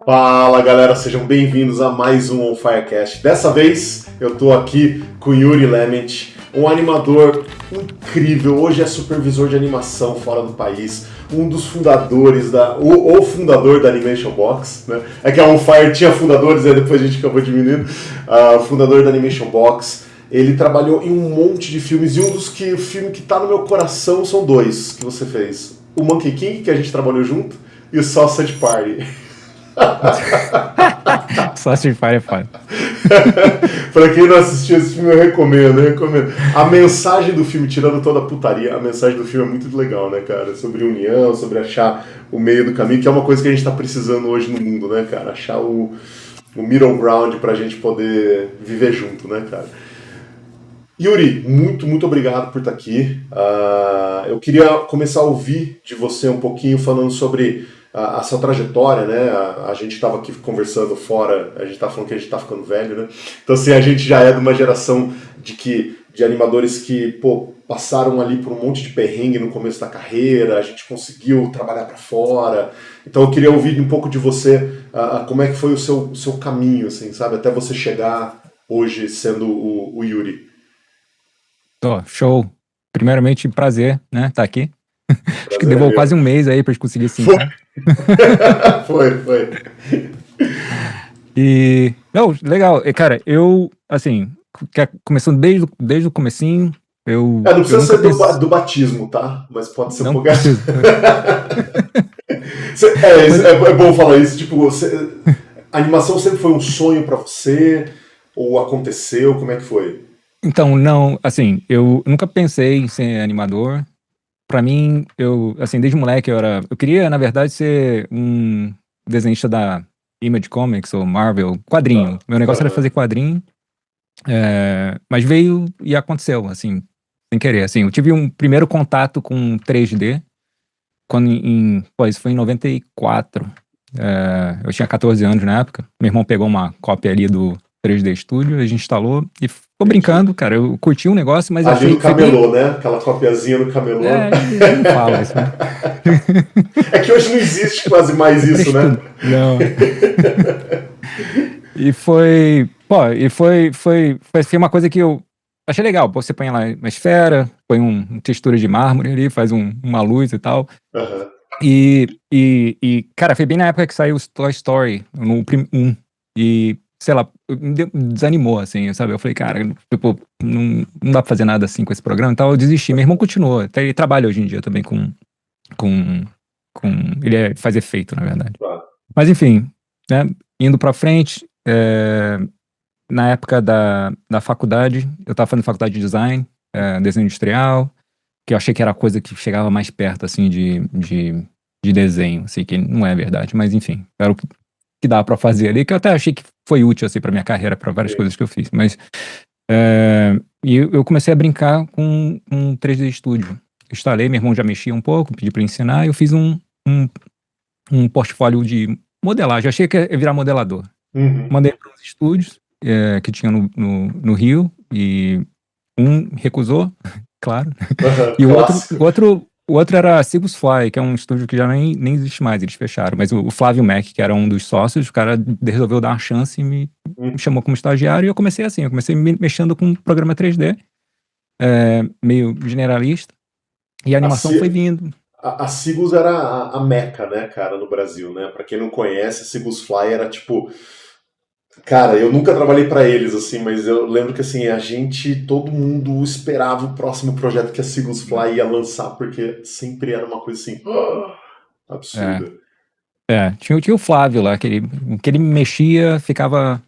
Fala galera, sejam bem-vindos a mais um On Firecast. Dessa vez eu tô aqui com Yuri Lement, um animador incrível, hoje é supervisor de animação fora do país, um dos fundadores, o fundador da Animation Box, né? É que a On Fire tinha fundadores, aí depois a gente acabou diminuindo, o fundador da Animation Box. Ele trabalhou em um monte de filmes e o filme que tá no meu coração são dois que você fez. O Monkey King, que a gente trabalhou junto, e o Sausage Party. Sausage Party é foda. Pra quem não assistiu esse filme, eu recomendo. A mensagem do filme, tirando toda a putaria, a mensagem do filme é muito legal, né, cara? Sobre união, sobre achar o meio do caminho, que é uma coisa que a gente tá precisando hoje no mundo, né, cara? Achar o middle ground pra gente poder viver junto, né, cara? Yuri, muito obrigado por estar aqui. Eu queria começar a ouvir de você um pouquinho falando sobre a sua trajetória, né? A gente estava aqui conversando fora, a gente estava falando que a gente está ficando velho, né? Então, assim, a gente já é de uma geração de animadores que, passaram ali por um monte de perrengue no começo da carreira, a gente conseguiu trabalhar para fora. Então, eu queria ouvir um pouco de você, como é que foi o seu caminho, assim, sabe? Até você chegar hoje sendo o Yuri. Show. Primeiramente, prazer, né, tá aqui. Acho que Prazer é levou meu. quase um mês aí pra gente conseguir sim. Foi. E, não, legal. E, cara, eu, assim, começando desde o comecinho, eu Não precisa nunca ser pensei... do batismo, tá? Mas pode ser um Não pouco. preciso. É bom falar isso. Tipo, a animação sempre foi um sonho pra você? Ou aconteceu? Como é que foi? Então, não, assim, eu nunca pensei em ser animador. Pra mim, assim, desde moleque eu queria, na verdade, ser um desenhista da Image Comics ou Marvel, quadrinho. Meu negócio era fazer quadrinho, mas veio e aconteceu, assim, sem querer. Assim, eu tive um primeiro contato com 3D, quando isso foi em 94. Eu tinha 14 anos na época. Meu irmão pegou uma cópia ali do 3D Studio, a gente instalou e ficou brincando, cara. Eu curti um negócio, mas Ali achei no que foi bem... camelô, né? Aquela copiazinha no camelô. Não fala isso, né? É que hoje não existe quase mais isso, né? Não. E foi uma coisa que eu achei legal. Você põe lá uma esfera, põe uma textura de mármore ali, faz uma luz e tal. Uhum. Cara, foi bem na época que saiu o Toy Story, no 1. E, sei lá, me desanimou, assim, sabe? Eu falei, cara, tipo, não dá pra fazer nada assim com esse programa e tal. Eu desisti. Meu irmão continuou. Até ele trabalha hoje em dia também com ele faz efeito, na verdade. Claro. Mas enfim, né, indo pra frente, na época da faculdade, eu tava fazendo faculdade de design, desenho industrial, que eu achei que era a coisa que chegava mais perto, assim, de desenho, assim, que não é verdade, mas enfim, era o que dava pra fazer ali, que eu até achei que foi útil, assim, pra minha carreira, pra várias coisas que eu fiz, mas e eu comecei a brincar com 3D Studio. Eu instalei, meu irmão já mexia um pouco, pedi pra ensinar, e eu fiz um portfólio de modelagem. Eu achei que ia virar modelador. Uhum. Mandei para uns estúdios que tinha no Rio, e um recusou, claro. E o outro era a Sigus Fly, que é um estúdio que já nem existe mais, eles fecharam. Mas o Flávio Mack, que era um dos sócios, o cara resolveu dar uma chance e me chamou como estagiário, e eu comecei assim, mexendo com um programa 3D, meio generalista, e a animação foi vindo. A Sigus era a meca, né, cara, no Brasil, né? Pra quem não conhece, a Sigus Fly era tipo... Cara, eu nunca trabalhei pra eles, assim, mas eu lembro que, assim, todo mundo esperava o próximo projeto que a Sigus Fly ia lançar, porque sempre era uma coisa assim, absurda. Tinha o Flávio lá, que ele mexia, ficava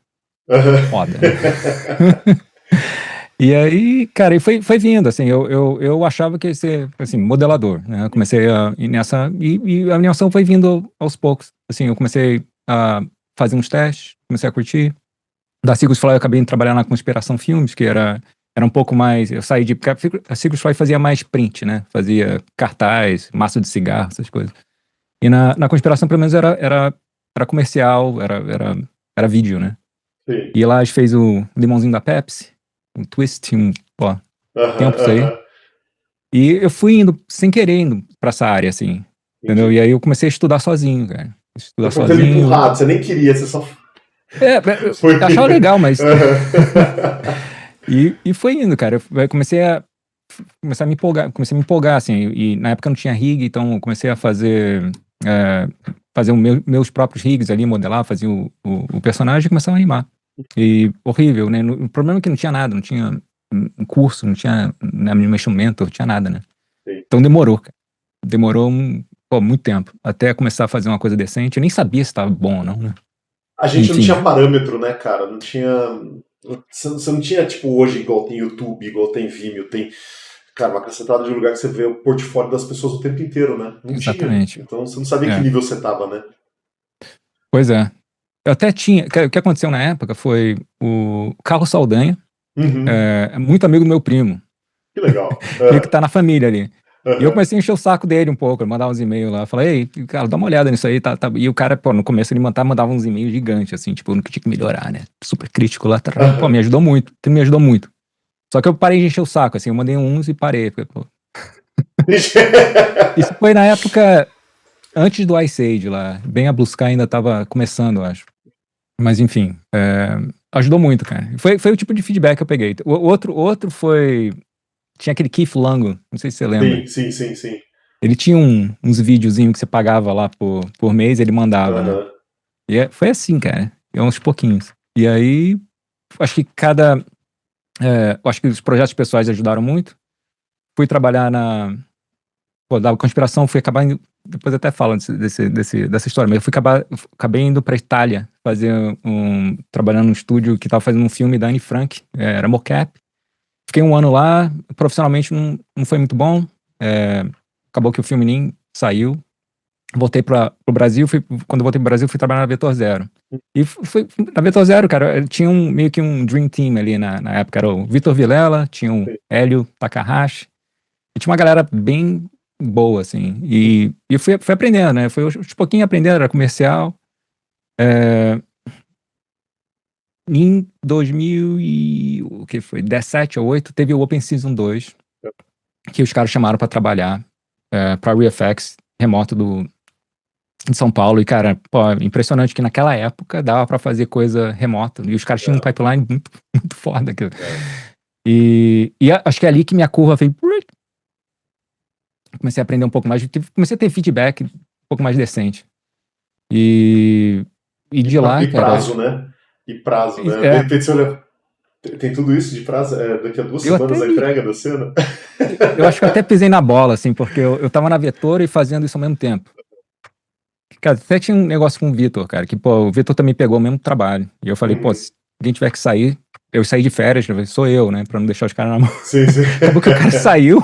foda. E aí, cara, e foi vindo, assim, eu achava que ia ser, assim, modelador, né? Eu comecei a ir nessa, e a animação foi vindo aos poucos. Assim, eu comecei a fazer uns testes, comecei a curtir. Da Sigus Fly eu acabei indo trabalhar na Conspiração Filmes, que era um pouco mais, eu saí porque a Sigus Fly fazia mais print, né? Fazia cartaz, maço de cigarro, essas coisas. E na Conspiração, pelo menos, era comercial, era vídeo, né? Sim. E lá a gente fez o limãozinho da Pepsi, um twist, tempos aí. E eu fui sem querer indo pra essa área, assim, entendeu? Entendi. E aí eu comecei a estudar sozinho, cara. estudar Foi sendo sozinho. empurrado, você nem queria, você só... Eu achava legal, mas... E foi indo, cara. Eu comecei a me empolgar, assim, e na época não tinha rig, então eu comecei a fazer meus próprios rigs ali, modelar, fazia o personagem e começava a animar. E horrível, né? O problema é que não tinha nada, não tinha um curso, não tinha animation mentor, não tinha nada, né? Sim. Então demorou, cara. Demorou muito tempo, até começar a fazer uma coisa decente. Eu nem sabia se estava bom ou não, né? A gente não Enfim. tinha parâmetro, né, cara? Não tinha... Você não tinha, tipo, hoje, igual tem YouTube, igual tem Vimeo, tem... Cara, uma cacetada de lugar que você vê o portfólio das pessoas o tempo inteiro, né? Não Exatamente. tinha. Então você não sabia que nível você tava, né? Pois é. Eu até tinha... O que aconteceu na época foi o Carlos Saldanha, muito amigo do meu primo. Que legal. Meio que tá na família ali. E eu comecei a encher o saco dele um pouco, mandar uns e-mails lá. Falei, ei, cara, dá uma olhada nisso aí. Tá. E o cara, pô, no começo ele mandava uns e-mails gigantes, assim, tipo, no que tinha que melhorar, né? Super crítico lá. Pô, me ajudou muito. Me ajudou muito. Só que eu parei de encher o saco, assim, eu mandei uns e parei. Porque, pô. Isso foi na época antes do Ice Age lá. Bem, a Blue Sky ainda tava começando, eu acho. Mas enfim, ajudou muito, cara. Foi o tipo de feedback que eu peguei. O outro foi... Tinha aquele Keith Lango, não sei se você lembra. Sim. Ele tinha uns videozinhos que você pagava lá por mês, ele mandava, né? E foi assim, cara. Uns pouquinhos. E aí, acho que acho que os projetos pessoais ajudaram muito. Fui trabalhar da conspiração, fui acabar indo, depois eu até falo dessa história, mas acabei indo pra Itália, trabalhando num estúdio que tava fazendo um filme da Anne Frank, era mocap. Fiquei um ano lá, profissionalmente não foi muito bom, acabou que o filme nem saiu. Voltei pro Brasil, quando voltei pro Brasil, fui trabalhar na Vetor Zero. E na Vetor Zero, cara, tinha meio que um dream team ali na época, era o Vitor Vilela, tinha o Hélio Takahashi, e tinha uma galera bem boa, assim, e eu fui aprendendo, né, foi uns pouquinho aprendendo, era comercial. Em 2017 ou 2008, teve o Open Season 2, que os caras chamaram pra trabalhar pra VFX, remoto de São Paulo, e cara, pô, impressionante que naquela época dava pra fazer coisa remota, e os caras tinham um pipeline muito, muito foda. E acho que é ali que minha curva veio, comecei a aprender um pouco mais, comecei a ter feedback um pouco mais decente. E de lá, e prazo, cara, né? E prazo, né? De repente você olha, tem tudo isso de prazo, daqui a 2 semanas a entrega da cena. Eu acho que eu até pisei na bola, assim, porque eu tava na Vetor e fazendo isso ao mesmo tempo. Cara, até tinha um negócio com o Vitor, cara, que, pô, o Vitor também pegou o mesmo trabalho. E eu falei, pô, se alguém tiver que sair, eu saí de férias, sou eu, né, pra não deixar os caras na mão. Sim. Acabou que o cara saiu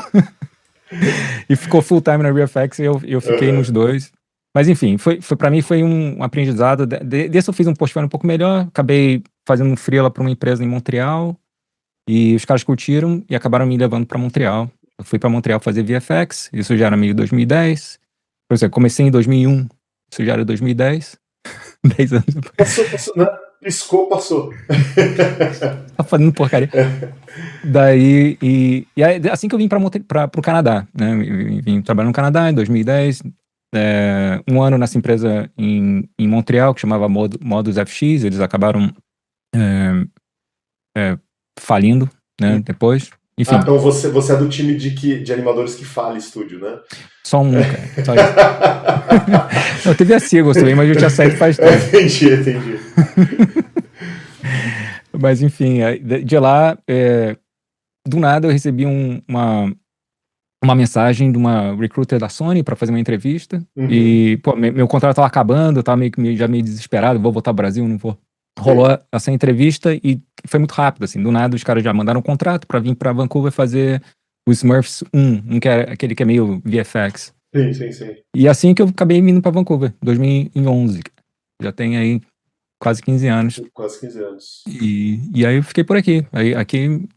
e ficou full time na VFX e eu fiquei nos dois. Mas enfim, pra mim foi um aprendizado. Desse eu fiz um portfólio um pouco melhor, acabei fazendo um freela pra uma empresa em Montreal, e os caras curtiram e acabaram me levando pra Montreal. Eu fui pra Montreal fazer VFX, isso já era meio 2010. Por exemplo, comecei em 2001, isso já era 2010. 10 anos depois. Passou, né? Piscou, passou. Tá fazendo porcaria. Daí, e aí, assim que eu vim pro Canadá, né? Vim trabalhar no Canadá em 2010. Um ano nessa empresa em Montreal, que chamava Modus FX, eles acabaram falindo, né? Depois. Enfim. Então você é do time de animadores que fala estúdio, né? Só um, cara. Só isso. Eu teve a Seagulls também, mas eu tinha saído faz tempo. Entendi. Mas enfim, de lá, do nada eu recebi uma mensagem de uma recruiter da Sony para fazer uma entrevista. E, pô, meu contrato tava acabando, eu tava já meio desesperado, vou voltar ao Brasil, não vou. Rolou essa entrevista e foi muito rápido, assim. Do nada os caras já mandaram um contrato para vir para Vancouver fazer o Smurfs 1, que é aquele que é meio VFX. Sim. E assim que eu acabei vindo para Vancouver, 2011. Já tem aí quase 15 anos. Quase 15 anos. E aí eu fiquei por aqui. Aí aqui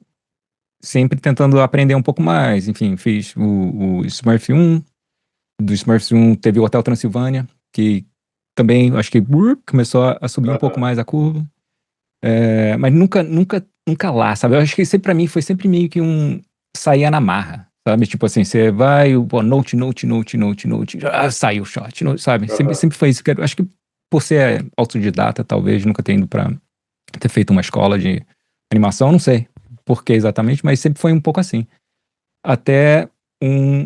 sempre tentando aprender um pouco mais. Enfim, fiz o Smurf 1. Do Smurfs 1 teve o Hotel Transilvânia, que também acho que começou a subir um pouco mais a curva. Mas nunca lá, sabe? Eu acho que sempre pra mim foi sempre meio que saía na marra, sabe? Tipo assim, você vai, pô, note, saiu o shot, sabe? Sempre, Aham. sempre foi isso. Acho que por ser autodidata, talvez, nunca ter ido pra ter feito uma escola de animação, não sei por que exatamente, mas sempre foi um pouco assim. Até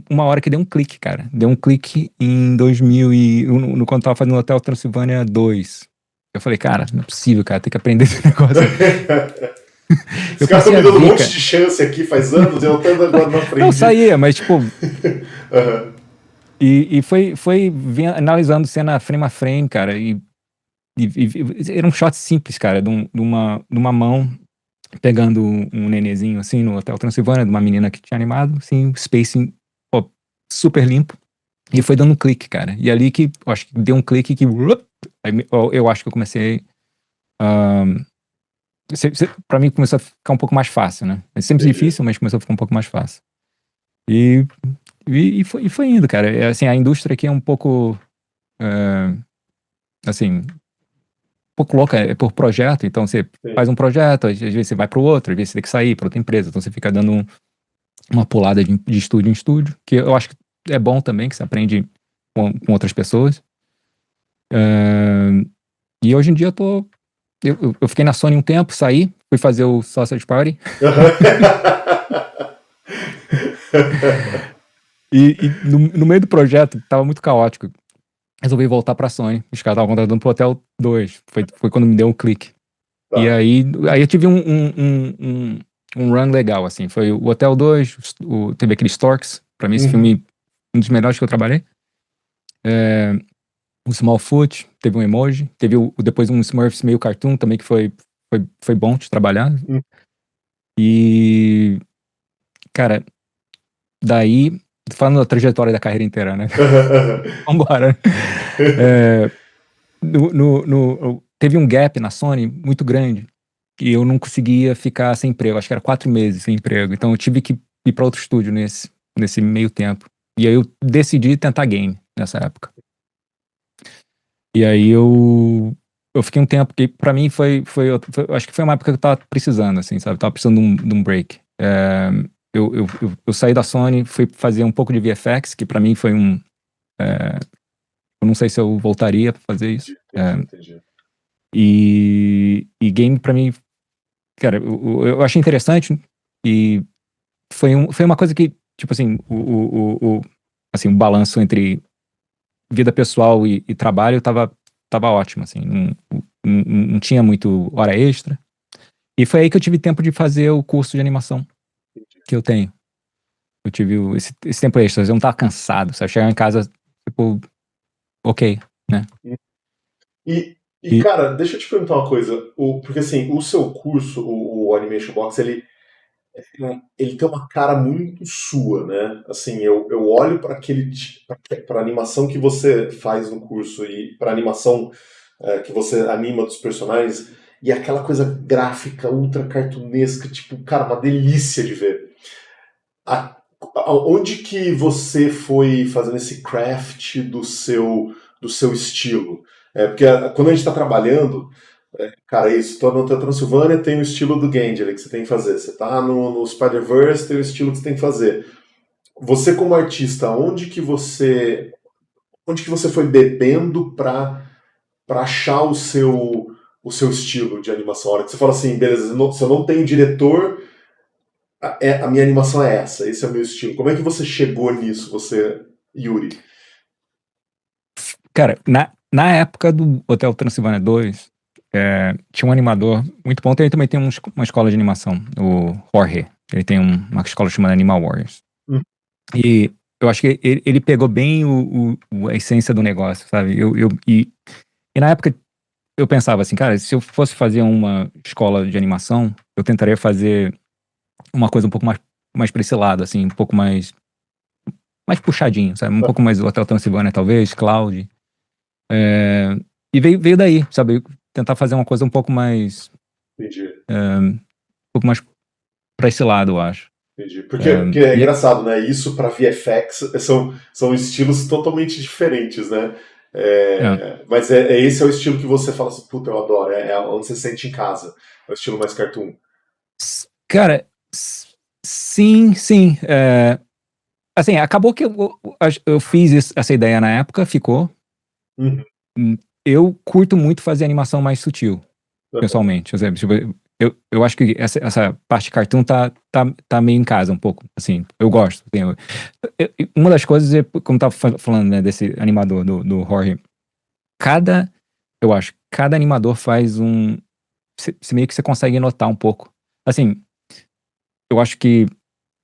uma hora que deu um clique, cara. Deu um clique em 2000 quando eu tava fazendo o Hotel Transilvânia 2. Eu falei, cara, não é possível, cara, tem que aprender esse negócio. Os Eu caras estão comecei me a dando um ver, monte cara. de chance aqui faz anos, eu até agora não Não, aprendi. saía, mas tipo, Aham. e foi analisando cena frame a frame, cara, era um shot simples, cara, de uma mão pegando um nenezinho, assim, no Hotel Transilvânia, de uma menina que tinha animado, assim, spacing, ó, super limpo. E foi dando um clique, cara. E ali que, eu acho que deu um clique que, aí eu acho que eu comecei, pra mim começou a ficar um pouco mais fácil, né? É sempre Entendi. difícil, mas começou a ficar um pouco mais fácil. E, e foi indo, cara. Assim, a indústria aqui é um pouco, é, assim, um pouco louca, é por projeto. Então você Sim, faz um projeto, às vezes você vai para o outro, às vezes você tem que sair para outra empresa. Então você fica dando uma pulada de estúdio em estúdio, que eu acho que é bom também, que você aprende com outras pessoas. É, e hoje em dia eu fiquei na Sony um tempo, saí, fui fazer o Sausage Party. E no meio do projeto, tava muito caótico. Resolvi voltar pra Sony. Os caras estavam contratando pro Hotel 2. Foi quando me deu um clique. E Tá. aí eu tive um run legal, assim. Foi o Hotel 2, teve aquele Storks. Pra mim, esse Uhum. filme, um dos melhores que eu trabalhei. É, o Smallfoot, teve um emoji. Teve depois um Smurfs meio cartoon também, que foi bom de trabalhar. Uhum. E, cara, daí, falando da trajetória da carreira inteira, né? Vambora. É, teve um gap na Sony muito grande e eu não conseguia ficar sem emprego. Acho que era 4 meses sem emprego. Então eu tive que ir para outro estúdio nesse meio tempo. E aí eu decidi tentar game nessa época. E aí eu fiquei um tempo que pra mim acho que foi uma época que eu tava precisando, assim, sabe? Eu tava precisando de um break. Eu saí da Sony, fui fazer um pouco de VFX, que pra mim foi eu não sei se eu voltaria pra fazer isso. Entendi. E game pra mim, cara, eu achei interessante e foi uma coisa que, tipo assim, assim, o balanço entre vida pessoal e trabalho tava ótimo, assim, não tinha muito hora extra. E foi aí que eu tive tempo de fazer o curso de animação que eu tenho. Eu tive esse tempo extra, eu não tava cansado, sabe? Chegar em casa, tipo, ok, né? E, E, cara, deixa eu te perguntar uma coisa. Porque assim, o seu curso, o Animation Box, ele tem uma cara muito sua, né? Assim, eu olho para para animação que você faz no curso e para animação que você anima dos personagens e aquela coisa gráfica, ultra cartunesca, tipo, cara, uma delícia de ver. A- Onde que você foi fazendo esse craft do seu estilo? Porque quando a gente está trabalhando, cara, é isso, tô no Transilvânia, tem o estilo do Genji ali que você tem que fazer. Você tá no Spider-Verse, tem o estilo que você tem que fazer. Você como artista, onde que você foi bebendo para achar o seu estilo de animação? A hora que você fala assim, beleza, se eu não tenho diretor, a minha animação é essa, esse é o meu estilo. Como é que você chegou nisso, você, Yuri? cara, na época do Hotel Transilvânia 2, tinha um animador muito bom. Ele também tem uma escola de animação, o Jorge. Ele tem uma escola chamada Animal Warriors. Hum. E eu acho que ele pegou bem a essência do negócio, sabe? E na época eu pensava assim, cara, se eu fosse fazer uma escola de animação, eu tentaria fazer uma coisa um pouco mais pra esse lado, assim, um pouco mais puxadinho, sabe? Um pouco mais Hotel Transilvânia, talvez, Cloud. É, e veio daí, sabe? Tentar fazer uma coisa Entendi, um pouco mais pra esse lado, eu acho. entendi. Porque é E, engraçado, né? Isso para VFX são estilos totalmente diferentes, né? é, Mas esse é o estilo que você fala assim, puta, eu adoro, é onde você sente em casa. É o estilo mais cartoon. cara, sim, sim. Assim, acabou que eu fiz essa ideia na época, ficou. Uhum. Eu curto muito fazer animação mais sutil, Aham. pessoalmente. Tipo, eu acho que essa parte de cartoon tá meio em casa um pouco, assim, eu gosto. Assim, uma das coisas, como tava falando, né, desse animador do Jorge, eu acho, cada animador faz meio que você consegue notar um pouco. Assim, eu acho que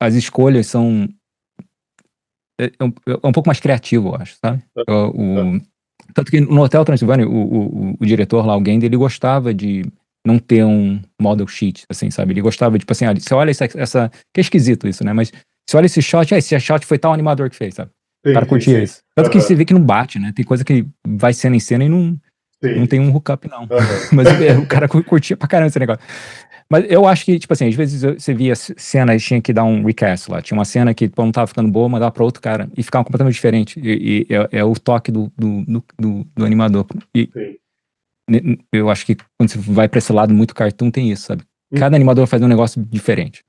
as escolhas são, é um pouco mais criativo, eu acho, sabe? Aham. Tanto que no Hotel Transilvânia, o diretor lá, alguém dele gostava de não ter um model sheet, assim, sabe? Ele gostava, tipo assim, olha, você olha que é esquisito isso, né? Mas você olha esse shot foi tal animador que fez, sabe? O cara Entendi, curtia sim. isso. Tanto que você Aham. vê que não bate, né? Tem coisa que vai cena em cena e não Sim. tem um hookup, não. Aham. Mas o cara curtia pra caramba esse negócio. Mas eu acho que, tipo assim, às vezes você via cenas, tinha que dar um recast lá. Tinha uma cena que, pô, não tava ficando boa, mandava pra outro cara. E ficava completamente diferente. E é o toque do animador. E Sim. eu acho que quando você vai pra esse lado muito cartoon, tem isso, sabe? Cada Uhum. animador faz um negócio diferente.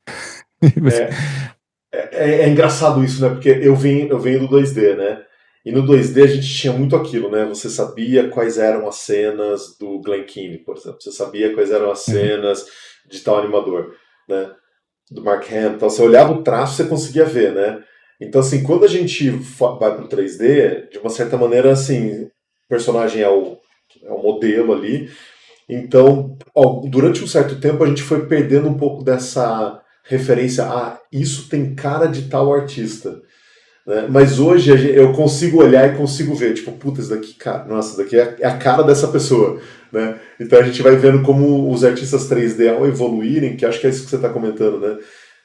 É, é engraçado isso, né? Porque eu venho do 2D, né? E no 2D a gente tinha muito aquilo, né? Você sabia quais eram as cenas do Glen Keane, por exemplo. Você sabia quais eram as Uhum. cenas de tal animador, né? Do Mark Hamill. Então você olhava o traço, você conseguia ver, né? Então, assim, quando a gente vai pro 3D, de uma certa maneira, assim, o personagem é o modelo ali. Então, durante um certo tempo, a gente foi perdendo um pouco dessa referência. Ah, isso tem cara de tal artista. Né? Mas hoje eu consigo olhar e consigo ver, tipo, puta, isso daqui, cara, nossa, isso daqui é a cara dessa pessoa. Né? Então a gente vai vendo como os artistas 3D, ao evoluírem, que acho que é isso que você está comentando, né?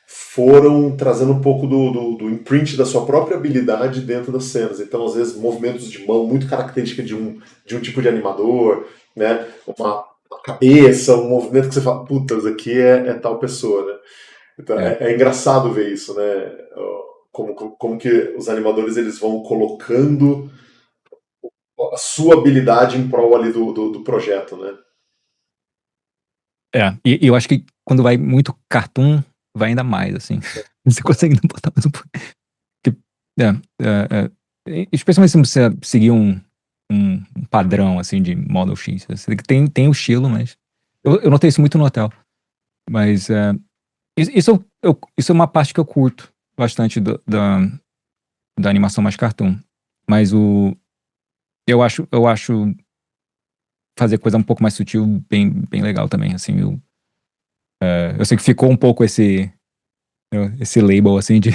Foram trazendo um pouco do imprint da sua própria habilidade dentro das cenas. Então, às vezes, movimentos de mão muito característica de um tipo de animador, né? Uma cabeça, um movimento que você fala, puta, isso aqui é tal pessoa, né? Então, É, é engraçado ver isso, né? Como que os animadores eles vão colocando a sua habilidade em prol ali do projeto, né? e eu acho que quando vai muito cartoon, vai ainda mais, assim. Você consegue ainda botar mais um pouco. Que- É, especialmente se você seguir um padrão, assim, de model X. Você tem o estilo, mas... Eu notei isso muito no hotel. Mas isso é uma parte que eu curto bastante da animação mais cartoon. Mas eu acho fazer coisa um pouco mais sutil bem legal também, assim. Eu sei que ficou um pouco esse label, assim, de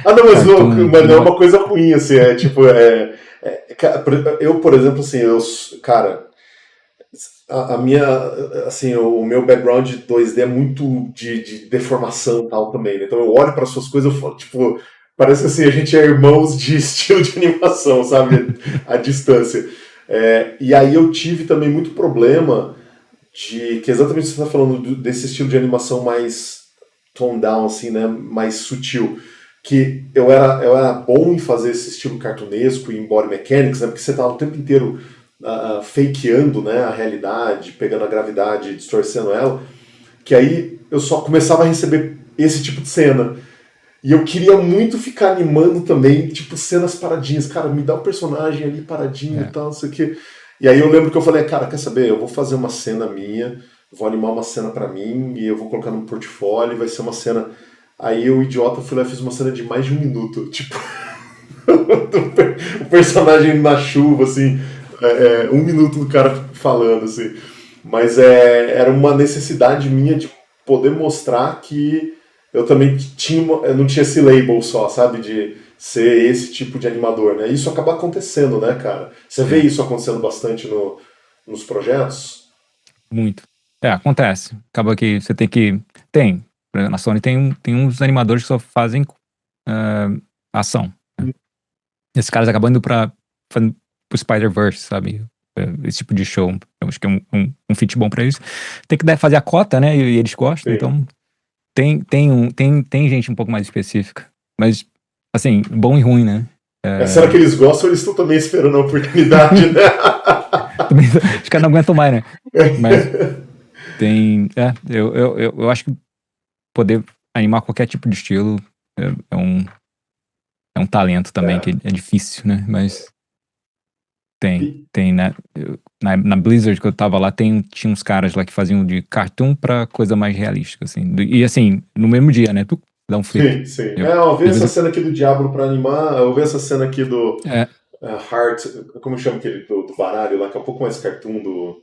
Ah, não, cartoon. não é uma coisa ruim, assim, é tipo, eu, por exemplo, assim, cara, a minha, assim, o meu background de 2D é muito de deformação e tal também, né? Então eu olho para suas coisas e falo, tipo, parece que assim, a gente é irmãos de estilo de animação, sabe? A distância. E aí eu tive também muito problema que exatamente você está falando desse estilo de animação mais tone down, assim, né? Mais sutil. Que eu era bom em fazer esse estilo cartunesco e em body mechanics, né? Porque você tá o tempo inteiro fakeando, né, a realidade, pegando a gravidade, distorcendo ela, que aí eu só começava a receber esse tipo de cena. E eu queria muito ficar animando também, tipo, cenas paradinhas. Cara, me dá um personagem ali paradinho e É, tal, não sei o quê. E aí eu lembro que eu falei, cara, quer saber? Eu vou fazer uma cena minha, vou animar uma cena pra mim e eu vou colocar no portfólio, vai ser uma cena. Aí eu, idiota, fui lá e fiz uma cena de mais de um minuto. Tipo, o personagem na chuva, assim, um minuto do cara falando, assim. Mas era uma necessidade minha de poder mostrar que eu também eu não tinha esse label só, sabe? De ser esse tipo de animador, né? Isso acaba acontecendo, né, cara? Você vê é, isso acontecendo bastante nos projetos? muito. Acontece. Acaba que você tem que... Por exemplo, na Sony tem uns animadores que só fazem ah, ação. Esses caras acabam indo pro Spider-Verse, sabe? Esse tipo de show. Eu acho que é um fit bom pra eles. Tem que fazer a cota, né? E eles gostam, Sim. então tem gente um pouco mais específica. Mas, assim, bom e ruim, né? Será que eles gostam ou eles estão também esperando a oportunidade, né? Também, os caras não aguentam mais, né? Mas eu acho que poder animar qualquer tipo de estilo é um. é um talento também que É. é difícil, né? Mas tem, E- tem, né? Na Blizzard que eu tava lá, tinha uns caras lá que faziam de cartoon pra coisa mais realística, assim. E assim, no mesmo dia, né? Tu dá um flip. sim, sim. Eu, Eu vi às essa vezes, cena aqui do Diablo pra animar, eu vi essa cena aqui do é, Heart, como chama aquele do baralho lá, que é um pouco mais cartoon do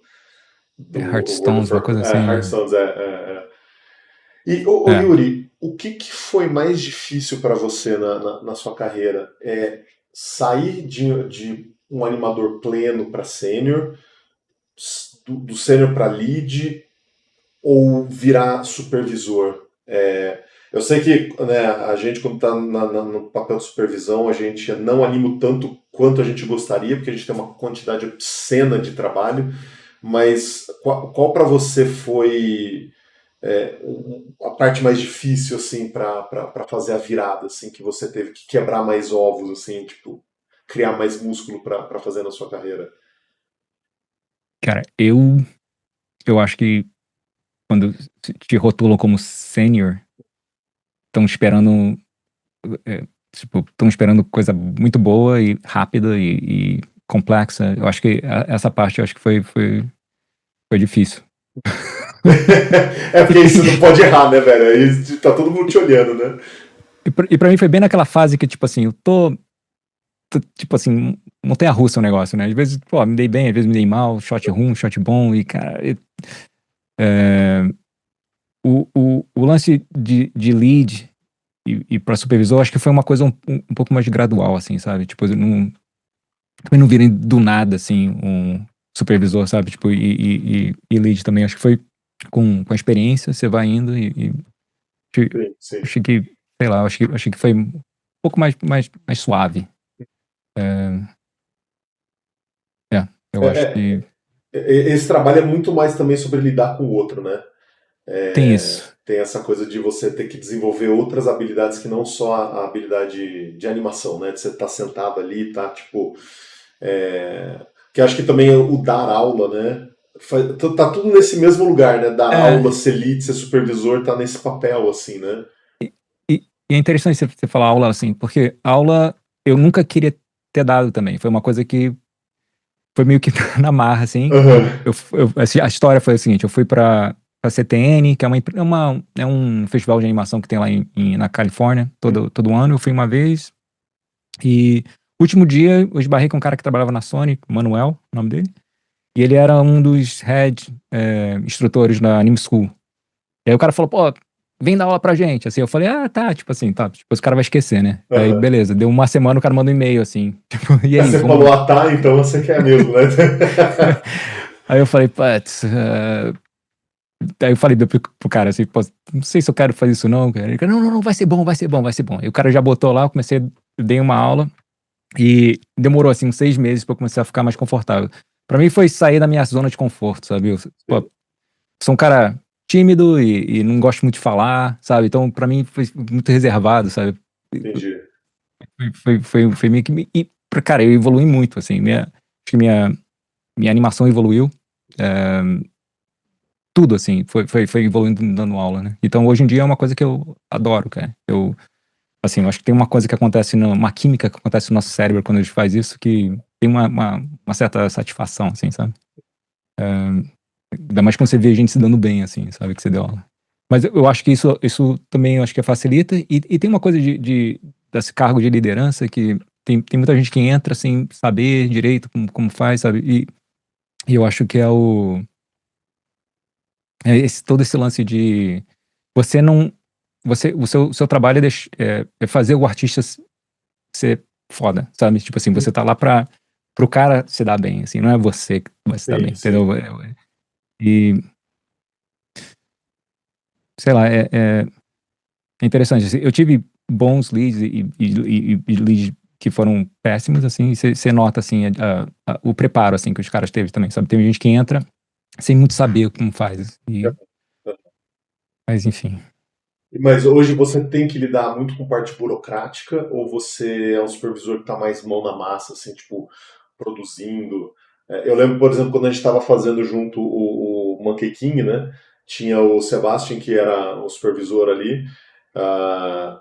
World Hearthstones, of uma coisa Warcraft. assim, né? Hearthstones, é. E, ô, É, Yuri, o que, que foi mais difícil para você na sua carreira? É sair de um animador pleno para sênior, do sênior para lead, ou virar supervisor? Eu sei que, né, a gente, quando está no papel de supervisão, a gente não anima tanto quanto a gente gostaria, porque a gente tem uma quantidade obscena de trabalho, mas qual para você foi a parte mais difícil, assim, para fazer a virada, assim, que você teve que quebrar mais ovos, assim, tipo, criar mais músculo para fazer na sua carreira? cara, eu acho que quando te rotulam como sênior, estão esperando, é, tipo, estão esperando coisa muito boa e rápida e complexa. Eu acho que essa parte eu acho que foi difícil. É porque aí você não pode errar, né, velho? Aí tá todo mundo te olhando, né? E pra mim foi bem naquela fase que, tipo assim, tipo assim, montanha-russa o negócio, né? Às vezes, pô, me dei bem, às vezes me dei mal, shot ruim, shot bom, e, cara, é, o lance de lead e pra supervisor, acho que foi uma coisa um pouco mais gradual, assim, sabe? Tipo, eu não, também não virem do nada, assim, um supervisor, sabe? Tipo, e lead também, acho que foi com a experiência, você vai indo e Sim, sim. achei que, sei lá, achei que foi um pouco mais suave. É, eu É, acho é, que esse trabalho é muito mais também sobre lidar com o outro, né? tem isso. Tem essa coisa de você ter que desenvolver outras habilidades que não só a habilidade de animação, né? De você estar sentado ali, tá, tipo... que acho que também o dar aula, né? Tá tudo nesse mesmo lugar, né? Dar É, aula, ser lead, ser supervisor, tá nesse papel, assim, né? e, e é interessante você falar aula assim, porque aula eu nunca queria ter dado também. Foi uma coisa que foi meio que na marra, assim. Aham. A história foi a seguinte: eu fui pra CTN, que é um festival de animação que tem lá na Califórnia, todo ano. Eu fui uma vez, e último dia eu esbarrei com um cara que trabalhava na Sony, Manuel, o nome dele, e ele era um dos head instrutores da Anime School. E aí o cara falou, pô, vem dar aula pra gente. Assim, eu falei, ah, tá, tipo assim, tá, tipo, esse cara vai esquecer, né? Aí, Aham. beleza, deu uma semana, o cara manda um e-mail, assim, tipo, e Aí aí, você falou, vamos... ah tá, então você quer mesmo, né? Aí eu falei, putz, aí eu falei pro cara, assim, pô, não sei se eu quero fazer isso não, cara. Ele falou, não, não, não, vai ser bom, vai ser bom, vai ser bom. E o cara já botou lá, eu comecei, dei uma aula, e demorou, assim, uns 6 meses pra eu começar a ficar mais confortável. Pra mim foi sair da minha zona de conforto, sabe? Pô, Sim, sou um cara tímido e não gosto muito de falar, sabe? Então, pra mim, foi muito reservado, sabe? entendi. Foi meio que. Cara, eu evolui muito, assim. Acho que minha animação evoluiu. é, Tudo, assim, foi evoluindo dando aula, né? Então, hoje em dia é uma coisa que eu adoro, cara. Assim, eu acho que tem uma coisa que acontece, uma química que acontece no nosso cérebro quando a gente faz isso que tem uma certa satisfação, assim, sabe? Ainda mais quando você vê a gente se dando bem, assim, sabe? Que você deu aula. Mas eu acho que isso também eu acho que facilita. E tem uma coisa desse cargo de liderança que tem muita gente que entra sem saber direito como faz, sabe? E eu acho que todo esse lance de você não. O seu trabalho é fazer o artista ser foda, sabe? Tipo assim, você tá lá pro cara se dar bem, assim, não é você que vai se dar bem, Sim, sim. entendeu? E, sei lá, é interessante. Assim, eu tive bons leads e leads que foram péssimos, assim, e você nota, assim, o preparo, assim, que os caras teve também, sabe? Tem gente que entra sem muito saber como faz. Mas, enfim. Mas hoje você tem que lidar muito com parte burocrática ou você é um supervisor que está mais mão na massa, assim, tipo, produzindo? Eu lembro, por exemplo, quando a gente estava fazendo junto o Monkey King, né? Tinha o Sebastian, que era o supervisor ali, ah,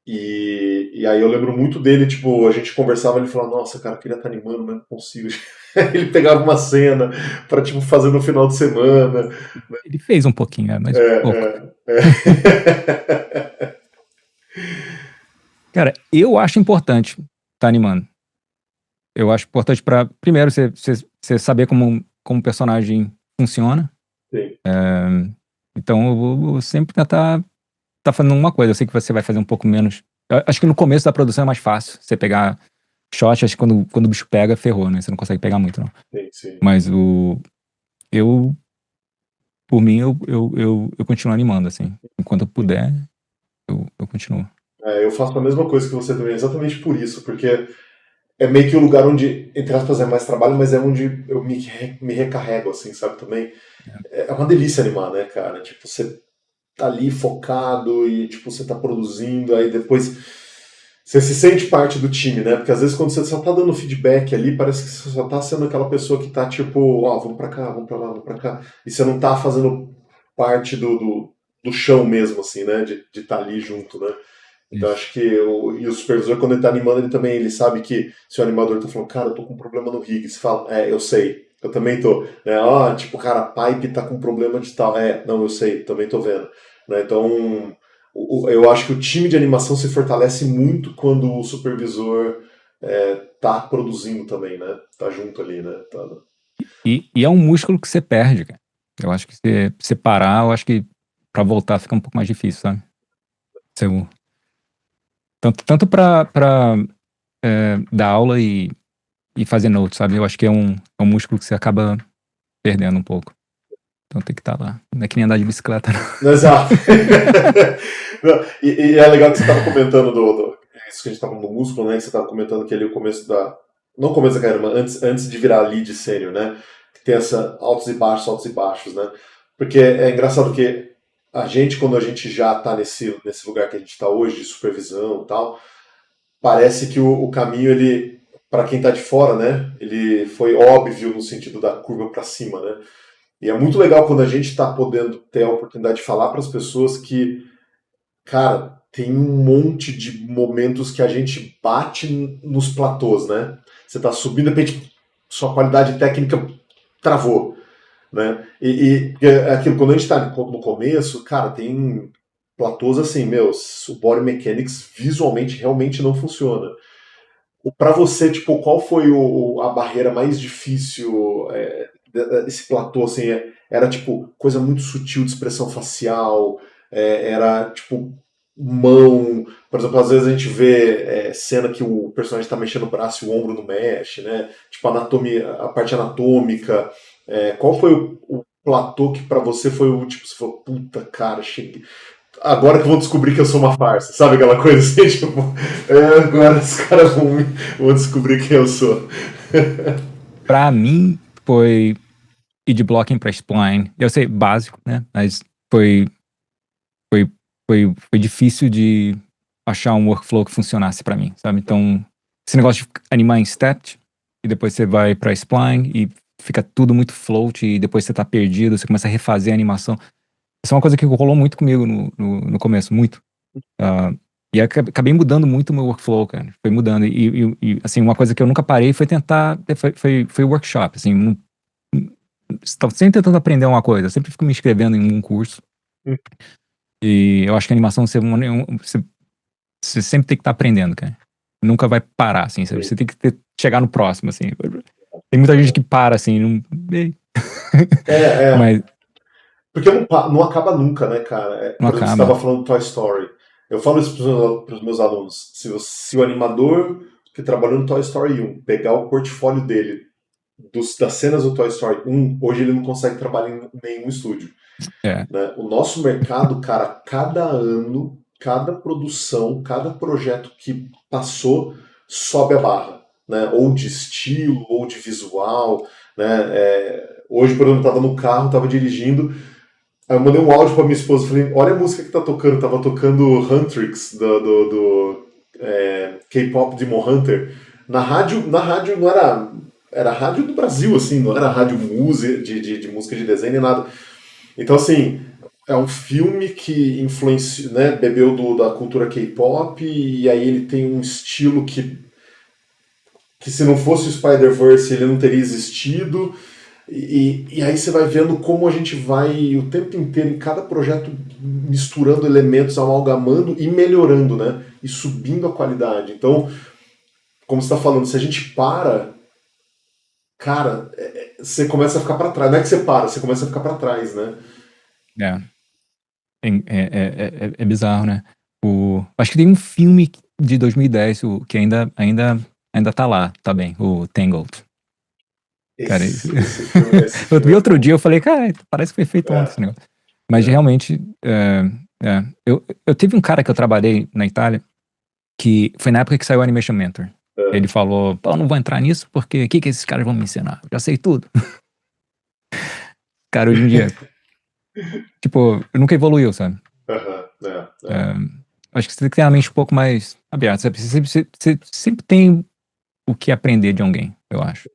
E aí eu lembro muito dele, tipo, a gente conversava, ele falava, nossa, cara, eu queria estar animando, mas não consigo. Ele pegava uma cena pra, tipo, fazer no final de semana. Ele fez um pouquinho, né, mas pouco. É. Cara, eu acho importante tá animando. Eu acho importante pra, primeiro, você saber como o personagem funciona. Sim. Então, eu vou sempre tentar tá fazendo uma coisa. Eu sei que você vai fazer um pouco menos. Eu acho que no começo da produção é mais fácil. Você pegar shot, acho que quando o bicho pega, ferrou, né? Você não consegue pegar muito, não. Sim, sim. Mas eu, por mim, eu continuo animando, assim. Enquanto eu puder, eu continuo. Eu faço a mesma coisa que você também, exatamente por isso, porque é meio que o lugar onde, entre aspas, é mais trabalho, mas é onde eu me recarrego, assim, sabe, também. É uma delícia animar, né, cara? Tipo, você tá ali focado e, tipo, você tá produzindo, aí depois você se sente parte do time, né? Porque às vezes quando você só tá dando feedback ali, parece que você só tá sendo aquela pessoa que tá, tipo, ó, vamos pra cá, vamos pra lá, vamos pra cá. E você não tá fazendo parte do chão mesmo, assim, né? De estar ali junto, né? Então Isso. acho que e o supervisor, quando ele tá animando, ele também ele sabe que se o animador tá falando, cara, eu tô com um problema no rig, você fala, eu sei, eu também tô. Né? Ó, tipo, cara, a pipe tá com problema de tal. Não, eu sei, também tô vendo. Né? Então, eu acho que o time de animação se fortalece muito quando o supervisor tá produzindo também, né? Tá junto ali, né? Tá... E é um músculo que você perde, cara. Eu acho que você parar, eu acho que pra voltar fica um pouco mais difícil, sabe? Você, tanto pra dar aula e fazer notes, sabe? Eu acho que é um músculo que você acaba perdendo um pouco. Então tem que estar lá. Não é que nem andar de bicicleta, não. Exato. Não, e é legal que você estava comentando isso que a gente estava no músculo, né? Que você estava comentando que ali o começo da. Não o começo da carreira, mas antes de virar lead sênior, né? Que tem essa altos e baixos, né? Porque é engraçado que a gente, quando a gente já está nesse lugar que a gente está hoje, de supervisão e tal, parece que o caminho, ele, para quem está de fora, né? Ele foi óbvio no sentido da curva para cima, né? E é muito legal quando a gente está podendo ter a oportunidade de falar para as pessoas que, cara, tem um monte de momentos que a gente bate nos platôs, né? Você está subindo, de repente, sua qualidade técnica travou, né? E é aquilo, quando a gente está no começo, cara, tem platôs assim, o Body Mechanics visualmente realmente não funciona. Para você, tipo, qual foi a barreira mais difícil desse platô, assim, era, tipo, coisa muito sutil de expressão facial, era, tipo, mão, por exemplo, às vezes a gente vê cena que o personagem está mexendo o braço e o ombro não mexe, né, tipo, anatomia, a parte anatômica, qual foi o platô que para você foi o, tipo, você falou, puta, cara, cheguei, agora que vão descobrir que eu sou uma farsa, sabe aquela coisa assim, tipo, agora os caras vão descobrir quem eu sou. Pra mim, foi ir de blocking pra spline. Eu sei, básico, né? Mas foi, foi difícil de achar um workflow que funcionasse pra mim, sabe? Então, esse negócio de animar em stepped, e depois você vai pra spline, e fica tudo muito float, e depois você tá perdido, você começa a refazer a animação. Isso é uma coisa que rolou muito comigo no começo, muito. Ah, e acabei mudando muito o meu workflow, cara. Foi mudando. Assim, uma coisa que eu nunca parei foi tentar. Foi workshop. Assim, não, estava sempre tentando aprender uma coisa. Sempre fico me inscrevendo em um curso. E eu acho que a animação você sempre tem que estar aprendendo, cara. Nunca vai parar, assim. Você tem que chegar no próximo, assim. Tem muita gente que para, assim. Não, É, mas porque não acaba nunca, né, cara? não Por exemplo, você estava acaba. falando do Toy Story. Eu falo isso para os meus alunos. Se o animador que trabalhou no Toy Story 1 pegar o portfólio dele das cenas do Toy Story 1, hoje ele não consegue trabalhar em nenhum estúdio. É. Né? O nosso mercado, cara, cada ano, cada produção, cada projeto que passou sobe a barra, né? Ou de estilo, ou de visual, né? Hoje, por exemplo, eu estava no carro, estava dirigindo, aí eu mandei um áudio para minha esposa, falei, olha a música que tá tocando, tava tocando Huntrix do K-pop Demon Hunter. Na rádio não era rádio do Brasil, assim, não era rádio música de música de desenho nem nada. Então, assim, É um filme que influencia, né, bebeu da cultura K-pop e aí ele tem um estilo que se não fosse o Spider-Verse ele não teria existido. E aí você vai vendo como a gente vai o tempo inteiro em cada projeto misturando elementos, amalgamando e melhorando, né? E subindo a qualidade. Então, como você está falando, se a gente para, cara, você começa a ficar para trás. Não é que você para, você começa a ficar para trás, né? É, é bizarro, né? Acho que tem um filme de 2010 que ainda tá lá, tá bem, o Tangled. Cara, Esse eu filme vi é outro bom. dia, eu falei, cara, parece que foi feito ontem esse negócio. Mas É, realmente, eu tive um cara que eu trabalhei na Itália, que foi na época que saiu o Animation Mentor. Ele é. falou, pô, eu não vou entrar nisso, porque o que esses caras vão me ensinar? Eu já sei tudo. Cara, hoje em dia, tipo, nunca evoluiu, sabe? Aham, É, acho que você tem que ter a mente um pouco mais aberta, sabe? Você sempre tem o que aprender de alguém, eu acho,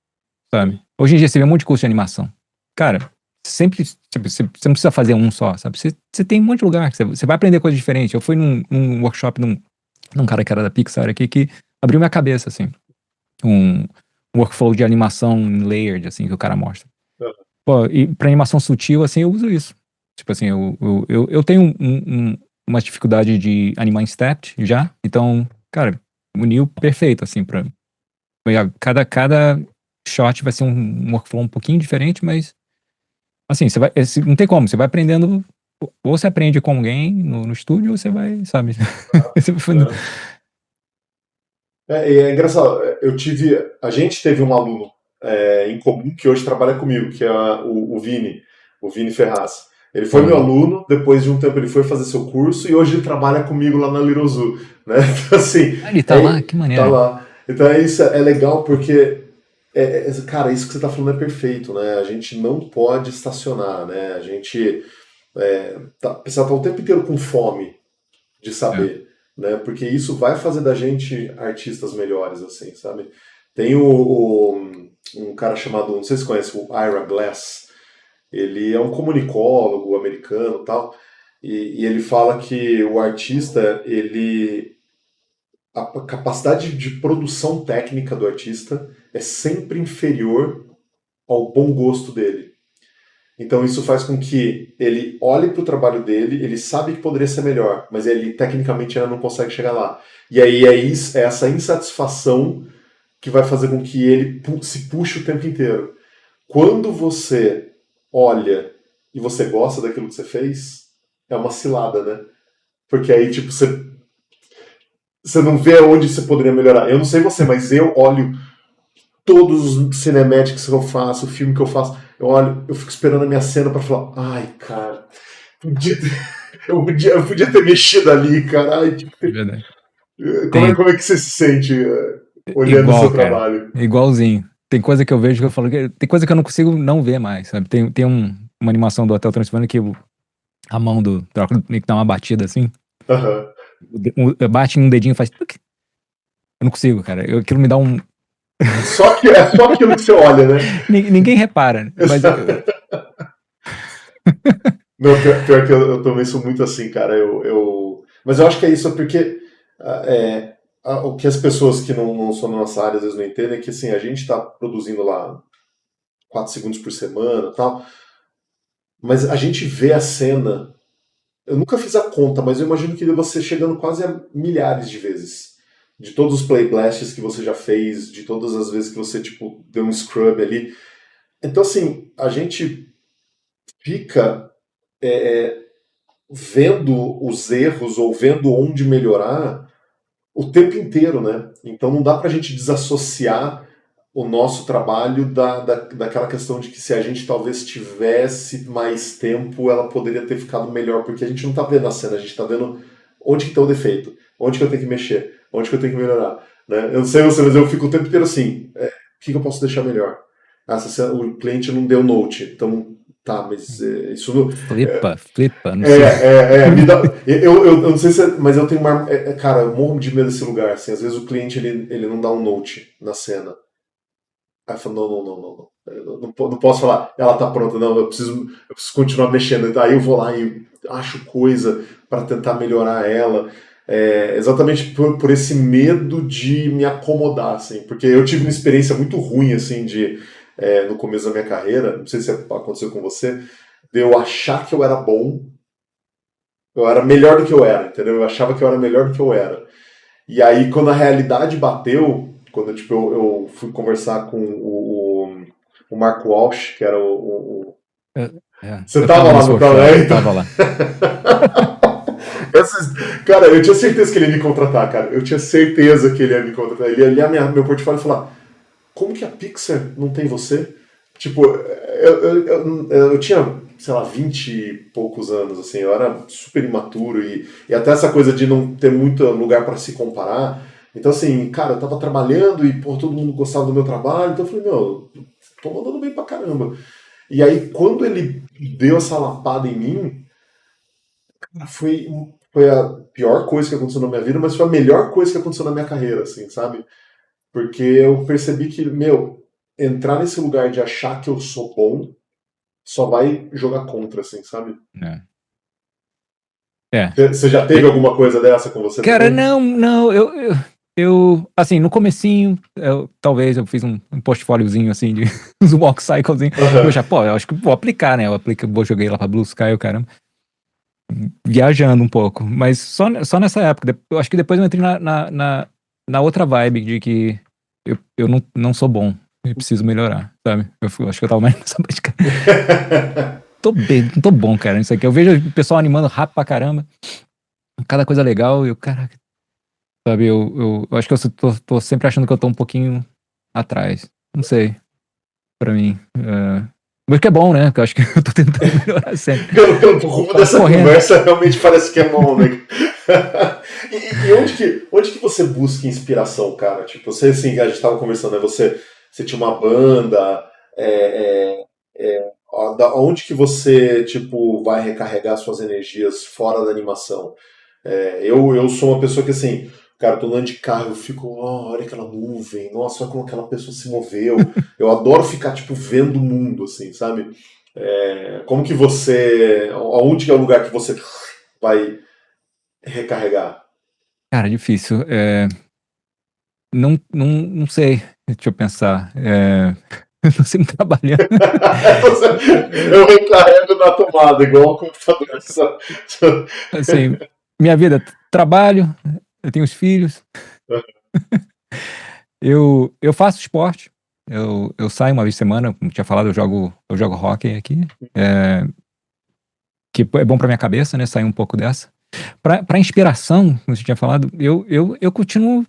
sabe? Hoje em dia você vê um monte de curso de animação. Cara, sempre, tipo, você não precisa fazer um só, sabe? Você tem um monte de lugar, que você vai aprender coisas diferentes. Eu fui num workshop num cara que era da Pixar aqui, que abriu minha cabeça, assim. Um workflow de animação layered, assim, que o cara mostra. Pô, e pra animação sutil, assim, eu uso isso. Tipo assim, eu tenho uma dificuldade de animar em step já, então, cara, uniu perfeito, assim, pra... Cada shot vai ser um workflow um pouquinho diferente, mas, assim, você vai... Não tem como, você vai aprendendo... Ou você aprende com alguém no estúdio, ou você vai, sabe? Você vai fazendo- é. E é engraçado, a gente teve um aluno em comum que hoje trabalha comigo, que é o Vini Ferraz. Ele foi meu Pô, aluno, depois de um tempo ele foi fazer seu curso e hoje ele trabalha comigo lá na Lirozu, né? Então, assim, ele tá lá, que tá maneiro. lá. Então isso é legal porque, cara, isso que você tá falando é perfeito, né? A gente não pode estacionar, né? A gente precisa estar o tempo inteiro com fome de É. saber, né? Porque isso vai fazer da gente artistas melhores, assim, sabe? Tem um cara chamado, não sei se você conhece, o Ira Glass. Ele é um comunicólogo americano, tal, e ele fala que o artista, a capacidade de produção técnica do artista é sempre inferior ao bom gosto dele. Então isso faz com que ele olhe para o trabalho dele, ele sabe que poderia ser melhor, mas ele tecnicamente ainda não consegue chegar lá. E aí é essa insatisfação que vai fazer com que ele se puxe o tempo inteiro. Quando você olha e você gosta daquilo que você fez, é uma cilada, né? Porque aí, tipo, você não vê onde você poderia melhorar. Eu não sei você, mas eu olho todos os cinematics que eu faço, o filme que eu faço, eu olho, eu fico esperando a minha cena pra falar, ai, cara, podia ter, eu podia ter mexido ali, cara. Ai, tipo, De verdade. como Tem, é que você se sente olhando o igual, seu cara. trabalho? Igualzinho. Tem coisa que eu vejo que eu falo que tem coisa que eu não consigo não ver mais, sabe? Tem uma animação do Hotel Transilvânia que a mão do Drácula meio que dá uma batida assim. Aham. Bate em um dedinho e faz tuc. Eu não consigo, cara. Aquilo me dá um. É só aquilo que você olha, né? Ninguém repara, né? Mas Não, pior que eu também sou muito assim, cara. Mas eu acho que é isso, porque o que as pessoas que não são da nossa área às vezes não entendem é que assim, a gente está produzindo lá 4 segundos por semana e tal, mas a gente vê a cena. Eu nunca fiz a conta, mas eu imagino que você chegando quase a milhares de vezes. De todos os play blasts que você já fez, de todas as vezes que você, tipo, deu um scrub ali. Então, assim, a gente fica vendo os erros ou vendo onde melhorar o tempo inteiro, né? Então não dá pra gente desassociar o nosso trabalho daquela questão de que se a gente talvez tivesse mais tempo, ela poderia ter ficado melhor, porque a gente não tá vendo a cena, a gente tá vendo onde que tá o defeito, onde que eu tenho que mexer, onde que eu tenho que melhorar, né? Eu não sei você, mas eu fico o tempo inteiro assim, o que eu posso deixar melhor? O cliente não deu note, então tá, mas isso não, flipa, não sei. me dá, eu não sei se, mas eu tenho uma, cara, eu morro de medo desse lugar, assim, às vezes o cliente ele não dá um note na cena. Aí eu falo, não. Eu não posso falar, ela tá pronta, não, eu preciso continuar mexendo. Aí eu vou lá e acho coisa para tentar melhorar ela. Exatamente por esse medo de me acomodar, assim, porque eu tive uma experiência muito ruim, assim, no começo da minha carreira, não sei se aconteceu com você, de eu achar que eu era bom, eu era melhor do que eu era, entendeu? Eu achava que eu era melhor do que eu era. E aí, quando a realidade bateu, quando tipo, eu fui conversar com o Mark Walsh, que era Você Eu tava tava lá nesse no workshop, também? tava lá. Cara, eu tinha certeza que ele ia me contratar, cara. Eu tinha certeza que ele ia me contratar. Ele ia olhar meu portfólio e falar: como que a Pixar não tem você? Tipo, eu tinha, sei lá, 20 e poucos anos, assim, eu era super imaturo e até essa coisa de não ter muito lugar para se comparar. Então, assim, cara, eu tava trabalhando e, pô, todo mundo gostava do meu trabalho, então eu falei, meu, tô mandando bem pra caramba. E aí, quando ele deu essa lapada em mim, foi a pior coisa que aconteceu na minha vida, mas foi a melhor coisa que aconteceu na minha carreira, assim, sabe? Porque eu percebi que, meu, entrar nesse lugar de achar que eu sou bom só vai jogar contra, assim, sabe? É. É. Você já teve alguma coisa dessa com você Cara, também? não, assim, no comecinho, talvez eu fiz um portfóliozinho, assim, de uns walk cyclezinho, eu Aham. já, pô, eu acho que vou aplicar, né, joguei lá pra Blue Sky, o caramba, viajando um pouco, mas só nessa época, eu acho que depois eu entrei na outra vibe de que eu não sou bom, eu preciso melhorar, sabe, acho que eu tava mais nessa parte, cara, não tô bom, cara, nisso aqui, eu vejo o pessoal animando rápido pra caramba, cada coisa legal, e eu, caraca, sabe, eu acho que tô sempre achando que eu tô um pouquinho atrás. Não sei, pra mim. Mas que é bom, né? Porque eu acho que eu tô tentando melhorar sempre. Pelo rumo Tá dessa correndo. conversa, realmente parece que é bom, né? E onde que você busca inspiração, cara? Tipo, você, assim, a gente tava conversando, né? Você tinha uma banda, onde que você, tipo, vai recarregar suas energias fora da animação? Eu sou uma pessoa que, assim, cara, eu tô andando de carro, eu fico, olha aquela nuvem, nossa, olha como aquela pessoa se moveu. Eu adoro ficar, tipo, vendo o mundo, assim, sabe? Como que você. Aonde que é o lugar que você vai recarregar? Cara, difícil. Não sei. Deixa eu pensar. Eu tô sempre trabalhando. Eu recarrego na tomada, igual o computador. Assim, minha vida, trabalho, eu tenho os filhos, eu faço esporte. Eu saio uma vez por semana, como tinha falado, eu jogo hóquei aqui. É, que é bom pra minha cabeça, né? Sair um pouco dessa. Pra inspiração, como você tinha falado, eu continuo.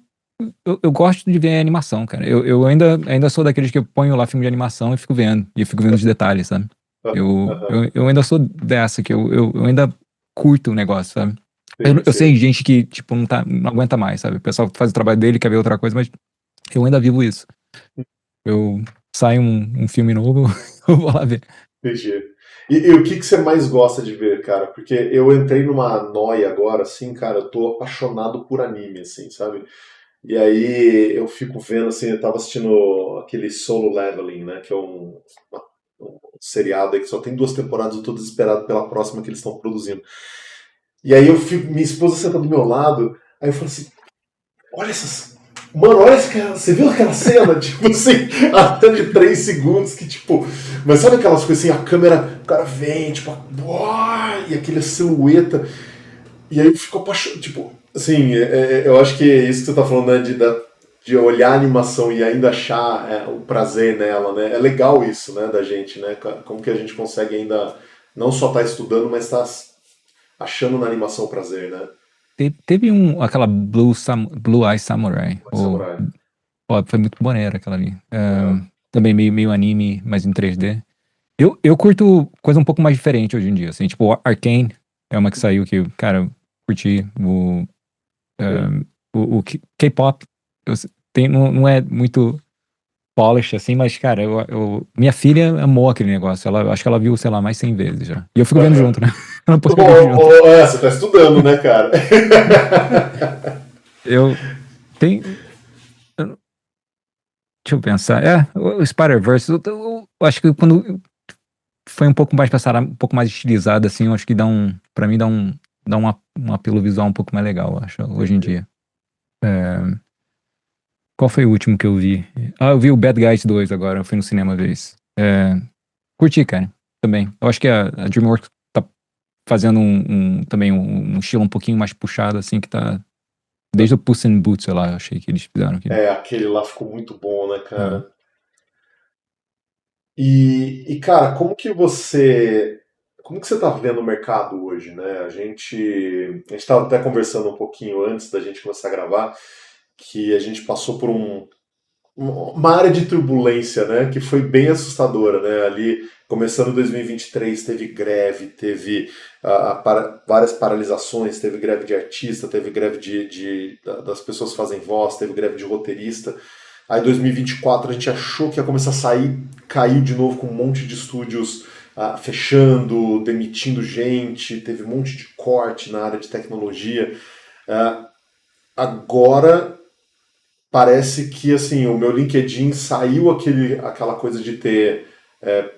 Eu gosto de ver animação, cara. Eu ainda sou daqueles que eu ponho lá filme de animação e fico vendo. E eu fico vendo os detalhes, sabe? Eu ainda sou dessa, que eu ainda curto o negócio, sabe? Eu sei Sim. gente que, tipo, não aguenta mais, sabe? O pessoal faz o trabalho dele, quer ver outra coisa, mas eu ainda vivo isso. Eu saio um filme novo, eu vou lá ver. Entendi. E o que você mais gosta de ver, cara? Porque eu entrei numa noia agora, assim, cara, eu tô apaixonado por anime, assim, sabe? E aí eu fico vendo, assim, eu tava assistindo aquele Solo Leveling, né? Que é um seriado aí que só tem 2 temporadas, eu tô desesperado pela próxima que eles estão produzindo. E aí minha esposa senta do meu lado, aí eu falo assim, olha essas. Mano, olha essa cara. Você viu aquela cena? Tipo assim, até de 3 segundos que, tipo. Mas sabe aquelas coisas assim, a câmera, o cara vem, tipo, e aquele silhueta. E aí eu fico apaixonado. Tipo, assim, eu acho que isso que você tá falando, né, de olhar a animação e ainda achar o prazer nela, né? É legal isso, né, da gente, né? Como que a gente consegue ainda não só estar estudando, mas estar achando na animação prazer, né? Teve aquela Blue Eye Samurai. Black Samurai. Pô, foi muito maneira aquela ali. Aham. Também meio anime, mas em 3D. Eu curto coisa um pouco mais diferente hoje em dia, assim, tipo, Arcane é uma que saiu que, cara, eu curti Sim. o K-pop, não é muito polish, assim, mas, cara, minha filha amou aquele negócio, acho que ela viu, sei lá, mais 100 vezes já. E eu fico vendo Aham. junto, né? Ela põe pra ver junto. Você tá estudando, né, cara? Eu tenho, deixa eu pensar, o Spider-Verse, eu acho que quando foi um pouco mais passada, um pouco mais estilizada, assim, eu acho que pra mim dá um apelo visual um pouco mais legal, eu acho, hoje em dia. Qual foi o último que eu vi? Eu vi o Bad Guys 2 agora, eu fui no cinema ver isso. Curti, cara, também. Eu acho que a DreamWorks tá fazendo também um estilo um pouquinho mais puxado, assim, que tá... Desde o Puss in Boots, sei lá, eu achei que eles fizeram aquilo. Aquele lá ficou muito bom, né, Ah. cara? Cara, como que você tá vendo o mercado hoje, né? A gente estava até conversando um pouquinho antes da gente começar a gravar, que a gente passou por uma área de turbulência, né, que foi bem assustadora, né, ali começando 2023 teve greve, teve várias paralisações, teve greve de artista, teve greve das pessoas que fazem voz, teve greve de roteirista. Aí 2024 a gente achou que ia começar a sair, caiu de novo com um monte de estúdios fechando, demitindo gente, teve um monte de corte na área de tecnologia. Agora parece que assim o meu LinkedIn saiu aquela coisa de ter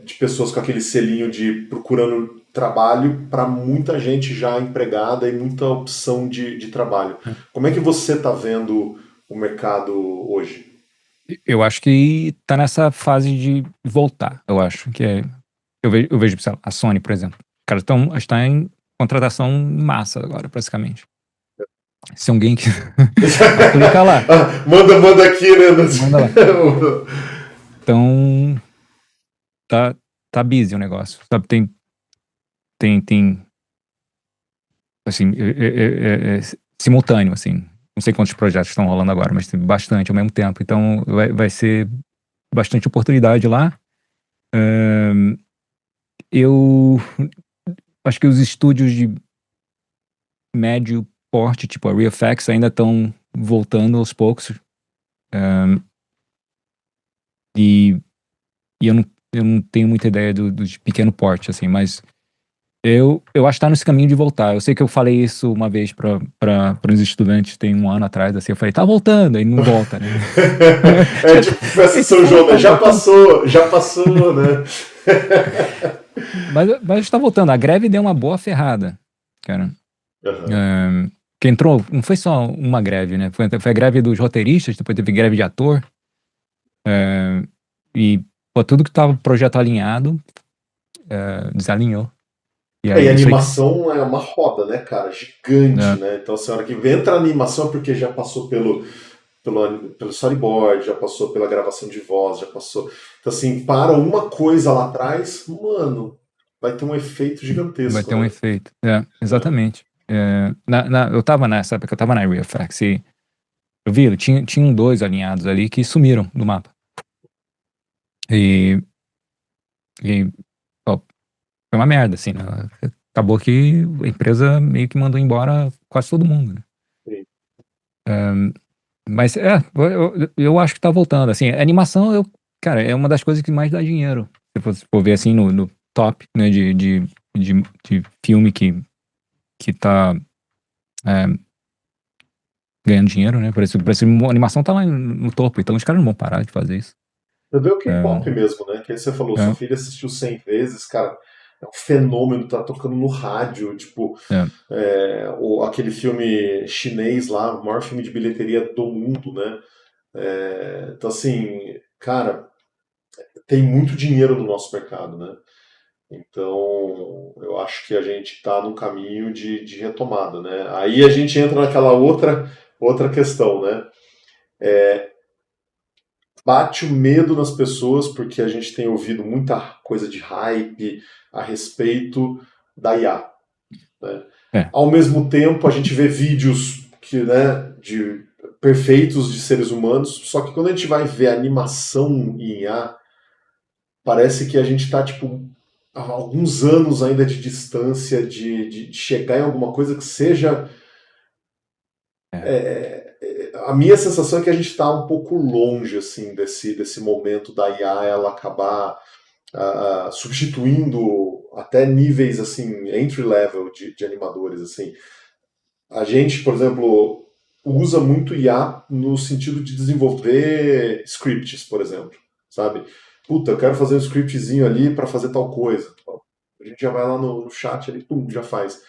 de pessoas com aquele selinho de procurando trabalho para muita gente já empregada e muita opção de trabalho. Como é que você está vendo o mercado hoje? Eu acho que tá nessa fase de voltar, eu acho, que é... Eu vejo, sei lá, a Sony, por exemplo. Os caras está em contratação em massa agora, praticamente. Se alguém que... clica lá. Manda aqui, né? Manda lá. Então, tá busy o negócio. Sabe, tem assim, simultâneo, assim. Não sei quantos projetos estão rolando agora, mas tem bastante ao mesmo tempo. Então, vai ser bastante oportunidade lá. Eu acho que os estúdios de médio porte, tipo a RealFX, ainda estão voltando aos poucos. E eu não tenho muita ideia do de pequeno porte, assim, mas eu acho que tá nesse caminho de voltar. Eu sei que eu falei isso uma vez para uns estudantes, tem um ano atrás, assim, eu falei, tá voltando, aí não volta, né? Tipo festa Esse São cara João, né? tá voltando. Já passou, né? Mas tá voltando. A greve deu uma boa ferrada, cara. Uhum. Que entrou, não foi só uma greve, né? Foi a greve dos roteiristas, depois teve greve de ator. E pô, tudo que tava projeto alinhado, desalinhou. E E aí isso aí. animação é uma roda, né, cara? Gigante, É, né? Então, assim, a hora que entra a animação é porque já passou pelo storyboard, já passou pela gravação de voz, já passou. Então, assim, para uma coisa lá atrás, mano, vai ter um efeito vai gigantesco, ter um né? efeito. Exatamente. Eu tava nessa época, eu tava na RealFX e eu vi, tinham dois alinhados ali que sumiram do mapa. E, ó, foi uma merda, assim, né? Acabou que a empresa meio que mandou embora quase todo mundo, né? Sim. Mas eu acho que tá voltando, assim, a animação, cara, é uma das coisas que mais dá dinheiro. Se for ver, assim, no top, né, de filme que tá é, ganhando dinheiro, né, parece que a animação tá lá no topo, então os caras não vão parar de fazer isso. Eu vi o K-pop É, mesmo, né? Que aí você falou, sua é, filha assistiu 100 vezes, cara. É um fenômeno, tá tocando no rádio, tipo, é, aquele filme chinês lá, o maior filme de bilheteria do mundo, né? Então, assim, cara, tem muito dinheiro no nosso mercado, né? Então, eu acho que a gente está no caminho de retomada, né? Aí a gente entra naquela outra questão, né? Bate o medo nas pessoas porque a gente tem ouvido muita coisa de hype a respeito da IA, né? é, Ao mesmo tempo, a gente vê vídeos de perfeitos de seres humanos, só que quando a gente vai ver animação em IA, parece que a gente está tipo há alguns anos ainda de distância de chegar em alguma coisa que seja. é, A minha sensação é que a gente está um pouco longe assim desse momento da IA ela acabar substituindo até níveis assim entry level de animadores assim. A gente, por exemplo, usa muito IA no sentido de desenvolver scripts, por exemplo, sabe? puta, eu quero fazer um scriptzinho ali para fazer tal coisa. A gente já vai lá no chat ali, pum, já faz.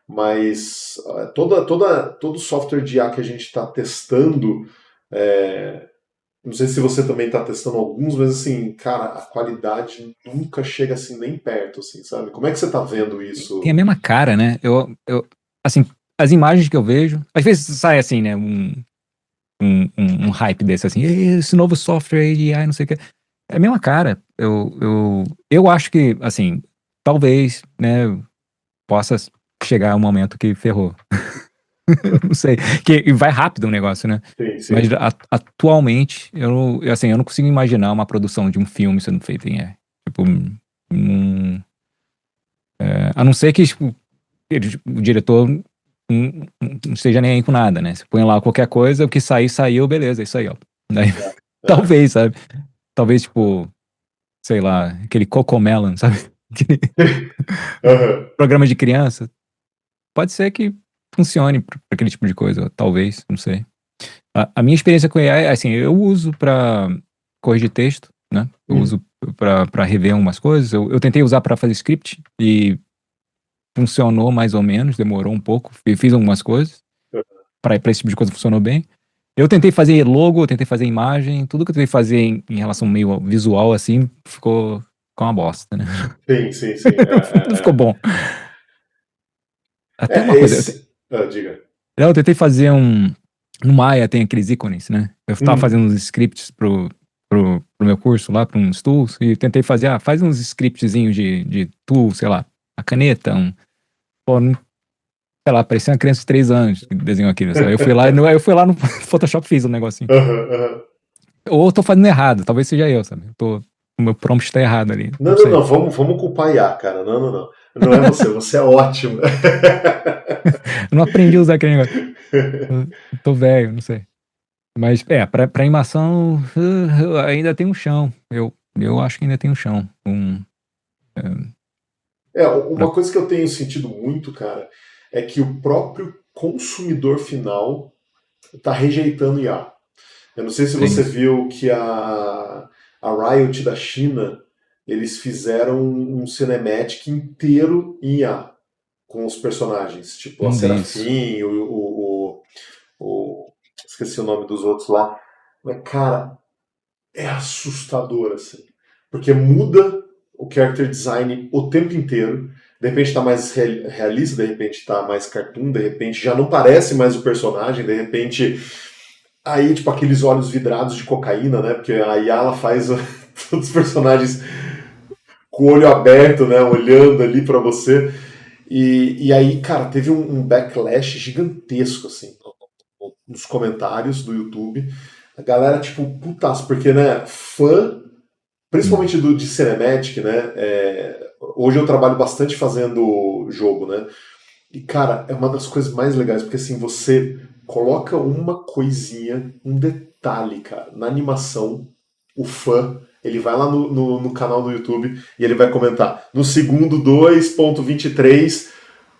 Mas todo software de IA que a gente está testando, é, não sei se você também está testando alguns, mas assim, cara, a qualidade nunca chega assim nem perto, assim, sabe? Como é que você está vendo Tem a isso? mesma cara, né? Assim, as imagens que eu vejo, às vezes sai assim, né? Um hype desse, assim, esse novo software aí de AI, não sei o que. É a mesma cara. Eu acho que, assim, talvez, né, possa chegar um momento que ferrou. Não sei. Que vai rápido o negócio, né? Sim, Mas sim. atualmente, assim, eu não consigo imaginar uma produção de um filme sendo feita em AI. Tipo, a não ser que tipo, o diretor não esteja nem aí com nada, né? Você põe lá qualquer coisa, o que sair, saiu, beleza, é isso aí, ó. Daí, É. talvez, sabe? Talvez, tipo, sei lá, aquele Cocomelon, sabe? Aquele Aham. programa de criança. Pode ser que funcione pra aquele tipo de coisa, talvez, não sei. A minha experiência com AI, assim, eu uso pra corrigir texto, né? Eu Hum. uso pra rever algumas coisas. Eu tentei usar pra fazer script e funcionou mais ou menos, demorou um pouco. Eu fiz algumas coisas. Pra esse tipo de coisa funcionou bem. Eu tentei fazer logo, eu tentei fazer imagem, tudo que eu tentei fazer em relação meio visual, assim, ficou uma bosta, né? Sim, sim, sim. Não ficou bom. Até uma coisa, Esse. Ah, diga. eu tentei fazer no Maya tem aqueles ícones, né? Eu tava Hum. fazendo uns scripts pro meu curso lá, pra uns tools, e tentei fazer, faz uns scriptzinhos de tool, sei lá, a caneta, pô, sei lá, parecia uma criança de 3 anos que desenhou aquilo, sabe? Aí eu fui lá no Photoshop e fiz um negocinho. Aham, aham. Ou eu tô fazendo errado, talvez seja eu, sabe? O meu prompt tá errado ali, Não, não não, sei. não, vamos culpar a IA, cara. Não, não, não. Não é você, você é ótimo. Eu não aprendi a usar aquele negócio. Eu tô velho, não sei. Mas, pra animação, ainda tem um chão. Eu acho que ainda tem um chão. Uma coisa que eu tenho sentido muito, cara, é que o próprio consumidor final está rejeitando IA. Eu não sei se Sim, você viu que a Riot da China, eles fizeram um cinematic inteiro em IA, com os personagens, tipo a não vi isso. Serafim, esqueci o nome dos outros lá. Mas, cara, é assustador, assim. Porque muda o character design o tempo inteiro. De repente tá mais realista, de repente tá mais cartoon, de repente já não parece mais o personagem, de repente. Aí, tipo, aqueles olhos vidrados de cocaína, né? Porque a Yala faz todos os personagens com o olho aberto, né? Olhando ali para você. E aí, cara, teve um backlash gigantesco, assim, nos comentários do YouTube. A galera, tipo, putaço, porque, né, fã, Hum, principalmente de Cinematic, né, hoje eu trabalho bastante fazendo jogo, né, e, cara, é uma das coisas mais legais, porque, assim, você coloca uma coisinha, um detalhe, cara, na animação, o fã, ele vai lá no canal do YouTube e ele vai comentar, no segundo 2.23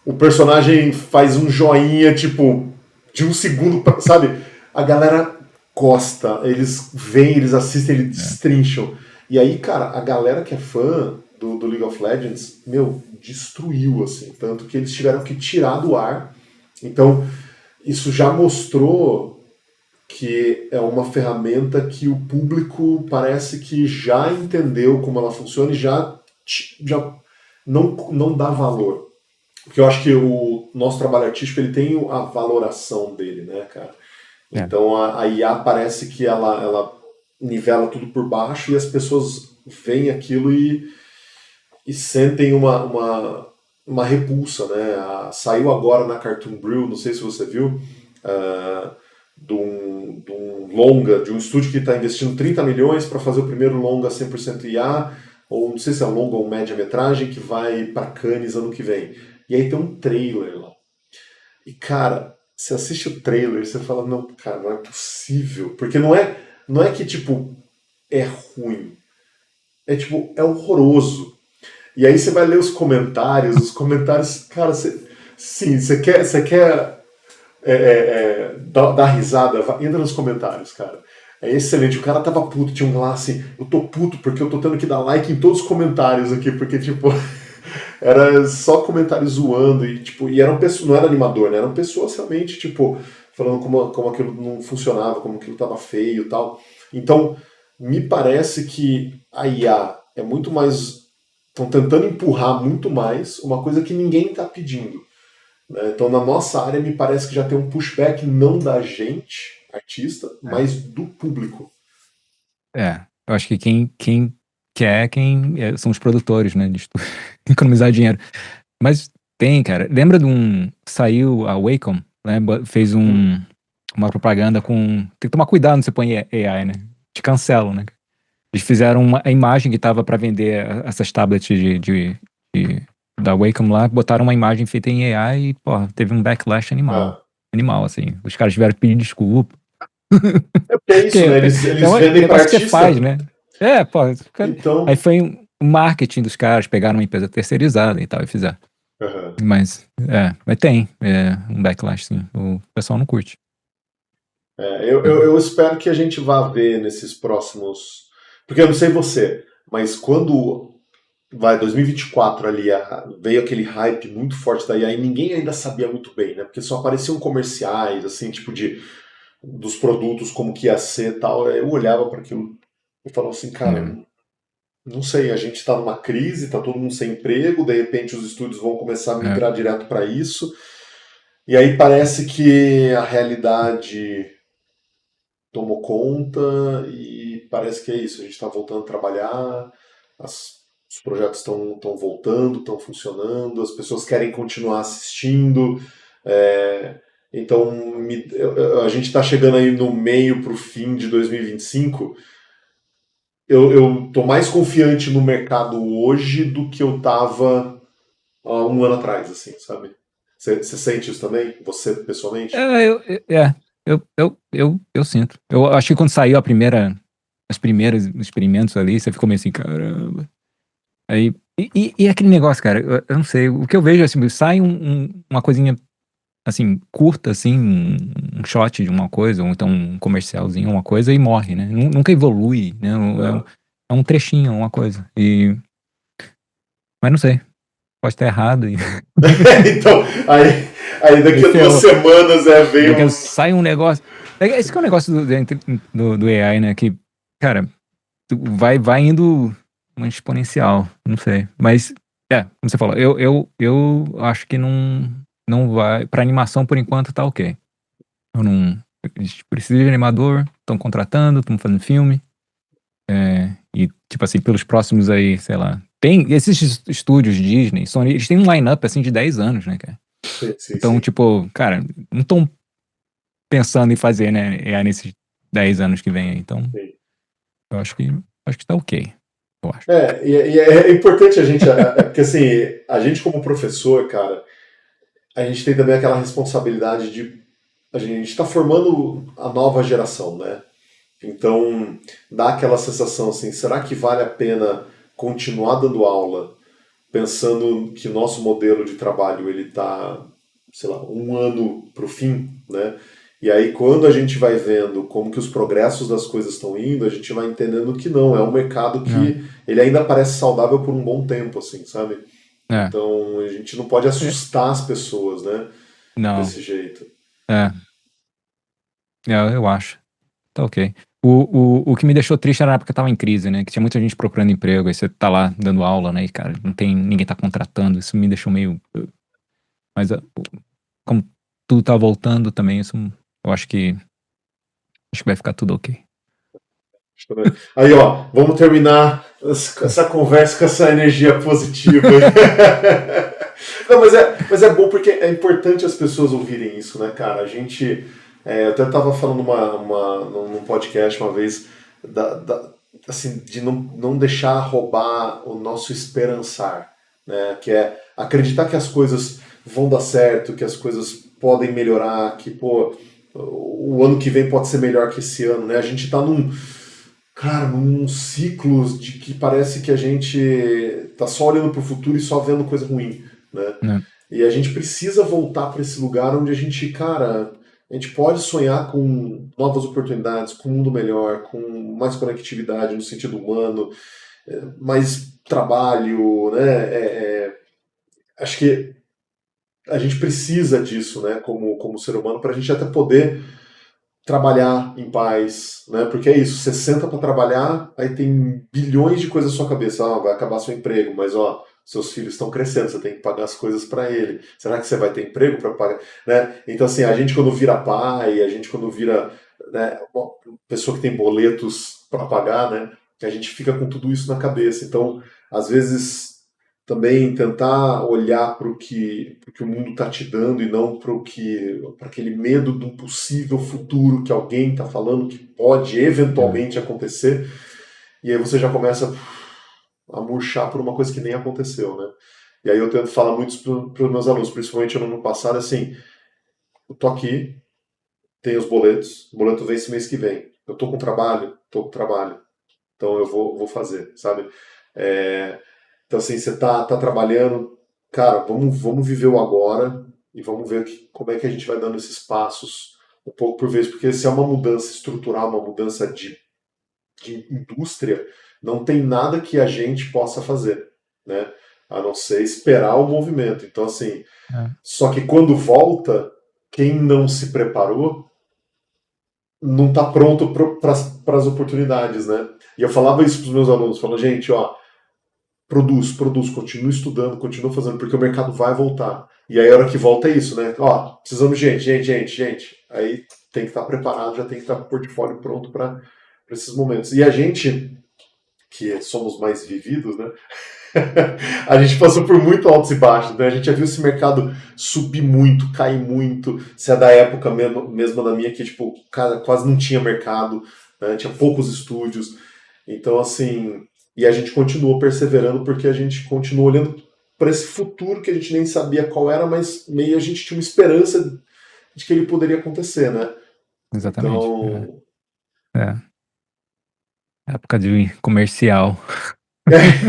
o personagem faz um joinha, tipo, de um segundo, sabe? A galera gosta, eles vêm, eles assistem, eles é. destrincham. E aí, cara, a galera que é fã do League of Legends, meu, destruiu, assim. Tanto que eles tiveram que tirar do ar. Então, isso já mostrou que é uma ferramenta que o público parece que já entendeu como ela funciona e já não dá valor. Porque eu acho que o nosso trabalho artístico ele tem a valoração dele, né, cara? É. Então a IA parece que ela nivela tudo por baixo e as pessoas veem aquilo e sentem uma repulsa, né? Saiu agora na Cartoon Brew, não sei se você viu, de um longa, de um estúdio que está investindo 30 milhões para fazer o primeiro longa 100% IA, ou não sei se é um longa ou média-metragem, que vai para Cannes ano que vem. E aí tem um trailer lá. E, cara, você assiste o trailer e você fala, não, cara, não é possível. Porque não é que, tipo, é ruim. É, tipo, é horroroso. E aí você vai ler os comentários, cara, sim, você quer dar risada, entra nos comentários, cara. É excelente. O cara tava puto, tinha um lá assim, eu tô puto porque eu tô tendo que dar like em todos os comentários aqui, porque, tipo, era só comentários zoando e, tipo, e eram pessoas, não era animador, né? Eram pessoas realmente, tipo, falando como aquilo não funcionava, como aquilo tava feio e tal. Então, me parece que a IA é muito mais. Estão tentando empurrar muito mais uma coisa que ninguém está pedindo. Né? Então, na nossa área, me parece que já tem um pushback não da gente, artista, É. mas do público. Eu acho que quem quer, são os produtores, né? De economizar dinheiro. Mas tem, cara. Lembra de saiu a Wacom, né? Fez Hum. uma propaganda com. Tem que tomar cuidado quando você põe AI, né? Te cancelam, né? Eles fizeram a imagem que tava pra vender essas tablets de- da Wacom lá, botaram uma imagem feita em AI e, pô, teve um backlash animal. Ah. Animal, assim. Os caras tiveram que pedir desculpa. É porque é Porque isso, né? é Eles um vendem para negócio que você faz, artista. né? Pô. Aí Então. foi um marketing dos caras, pegaram uma empresa terceirizada e tal, e fizeram. Uhum. Mas tem um backlash, sim. O pessoal não curte. Eu espero que a gente vá ver nesses próximos. Porque eu não sei você, mas quando vai 2024 ali, veio aquele hype muito forte da IA e ninguém ainda sabia muito bem, né? Porque só apareciam comerciais, assim, tipo dos produtos, como que ia ser e tal. Eu olhava para aquilo e falava assim, cara, Né? não sei, a gente está numa crise, está todo mundo sem emprego, de repente os estúdios vão começar a É, migrar direto para isso. E aí parece que a realidade tomou conta e parece que é isso. A gente está voltando a trabalhar, os projetos estão voltando, estão funcionando, as pessoas querem continuar assistindo. é, então a gente está chegando aí no meio para o fim de 2025. Eu tô mais confiante no mercado hoje do que eu tava há um ano atrás, assim, sabe? Você sente isso também? Você, pessoalmente? eu sinto. Eu acho que quando saiu as primeiras experimentos ali, você ficou meio assim, caramba. Aí, e aquele negócio, cara, eu não sei, o que eu vejo, assim, sai uma coisinha, assim, curta, assim, um shot de uma coisa, ou então um comercialzinho, uma coisa, e morre, né? Nunca evolui, né? Não. É um trechinho, uma coisa. Mas não sei, pode estar errado. Então, aí Aí daqui a duas ferrou. semanas vem Daqui a um. sai um negócio. Esse que é o negócio do AI, né? Que, cara, vai indo uma exponencial, não sei. Mas, como você falou, eu acho que não vai. Pra animação, por enquanto, tá ok. Eu não. A gente precisa de animador, estão contratando, estão fazendo filme. E, tipo assim, pelos próximos aí, sei lá. Tem esses estúdios Disney, Sony, eles têm um line-up assim de 10 anos, né, cara? Sim, sim, Então, sim. tipo, cara, não estão pensando em fazer, né, AI nesses 10 anos que vem aí. Então, Sim. eu acho que tá ok. Eu acho. E é importante a gente, porque assim, a gente como professor, cara, a gente tem também aquela responsabilidade de. A gente está formando a nova geração, né? Então, dá aquela sensação assim, será que vale a pena continuar dando aula pensando que o nosso modelo de trabalho ele está, sei lá, um ano para o fim, né? E aí quando a gente vai vendo como que os progressos das coisas estão indo, a gente vai entendendo que não, é um mercado Não, que ele ainda parece saudável por um bom tempo, assim, sabe? é, Então a gente não pode é, assustar as pessoas, né? não, Desse jeito. é, eu acho. Tá ok. O que me deixou triste era na época que eu tava em crise, né? Que tinha muita gente procurando emprego, aí você tá lá dando aula, né? E, cara, ninguém tá contratando. Isso me deixou meio. Mas como tudo tá voltando também, isso eu acho que vai ficar tudo ok. Aí, ó, vamos terminar essa conversa com essa energia positiva. Não, mas é bom porque é importante as pessoas ouvirem isso, né, cara? A gente. Eu até tava falando num podcast uma vez assim, de não deixar roubar o nosso esperançar, né? Que é acreditar que as coisas vão dar certo, que as coisas podem melhorar, que, pô, o ano que vem pode ser melhor que esse ano, né? A gente tá num ciclo de que parece que a gente tá só olhando pro futuro e só vendo coisa ruim, né? Né? E a gente precisa voltar para esse lugar onde a gente, cara, A gente pode sonhar com novas oportunidades, com um mundo melhor, com mais conectividade no sentido humano, mais trabalho, né? Acho que a gente precisa disso, né, como ser humano, para a gente até poder trabalhar em paz, né? Porque é isso, você senta para trabalhar, aí tem bilhões de coisas na sua cabeça, vai acabar seu emprego, mas ó, seus filhos estão crescendo, você tem que pagar as coisas para ele. Será que você vai ter emprego para pagar, né? Então assim, a gente quando vira pai, a gente quando vira, né, uma pessoa que tem boletos para pagar, né? A gente fica com tudo isso na cabeça. Então, às vezes também tentar olhar para o mundo está te dando e não para aquele medo de um possível futuro que alguém está falando que pode eventualmente acontecer, e aí você já começa a murchar por uma coisa que nem aconteceu, né? E aí eu tento falar muito para os meus alunos, principalmente no ano passado, assim, eu tô aqui, tem os boletos, o boleto vence mês que vem, eu tô com trabalho, então eu vou fazer, sabe? É, então, assim, você tá trabalhando, cara, vamos viver o agora e vamos ver como é que a gente vai dando esses passos um pouco por vez, porque se é uma mudança estrutural, uma mudança de indústria, não tem nada que a gente possa fazer, né? A não ser esperar o movimento. Então, assim, É, só que quando volta, quem não se preparou não está pronto para as oportunidades, né? E eu falava isso para os meus alunos, falando, gente, ó, produz, continua estudando, continua fazendo, porque o mercado vai voltar. E aí a hora que volta é isso, né? Ó, precisamos de gente. Aí tem que estar preparado, já tem que estar com o portfólio pronto para esses momentos. E a gente, que somos mais vividos, né? A gente passou por muito altos e baixos, né? A gente já viu esse mercado subir muito, cair muito. Se é da época mesmo da minha, que tipo, quase não tinha mercado, né? Tinha poucos estúdios. Então, assim, e a gente continuou perseverando porque a gente continuou olhando para esse futuro que a gente nem sabia qual era, mas meio a gente tinha uma esperança de que ele poderia acontecer, né? exatamente. Então, É. Época de comercial.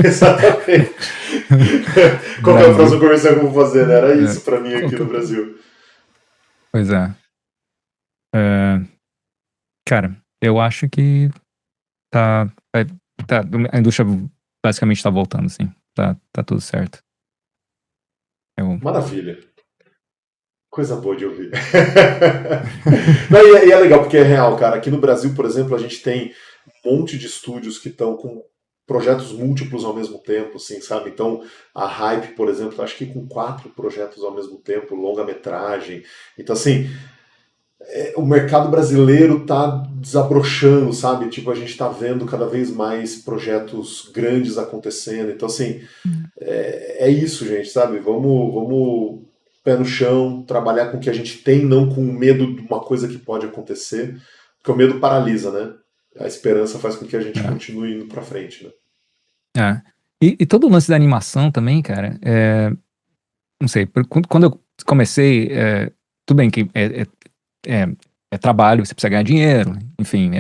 exatamente. Qual que é a Brasil. próxima conversão que eu vou fazer, né? Era É. isso para mim Qual aqui que no eu- Brasil. Pois é. É, cara, eu acho que tá, vai- tá. A indústria basicamente tá voltando, sim. Tá tudo certo. Eu, Maravilha. Coisa boa de ouvir. Não, e é legal porque é real, cara. Aqui no Brasil, por exemplo, a gente tem um monte de estúdios que estão com projetos múltiplos ao mesmo tempo, assim, sabe? Então, a Hype, por exemplo, acho que com 4 projetos ao mesmo tempo, longa-metragem. Então, assim, o mercado brasileiro tá desabrochando, sabe? Tipo, a gente tá vendo cada vez mais projetos grandes acontecendo. Então, assim, é isso, gente, sabe? Vamos pé no chão, trabalhar com o que a gente tem, não com medo de uma coisa que pode acontecer, porque o medo paralisa, né? A esperança faz com que a gente é. continue indo pra frente, né? É. E todo o lance da animação também, cara, não sei, quando eu comecei, tudo bem que é, é trabalho, você precisa ganhar dinheiro, enfim,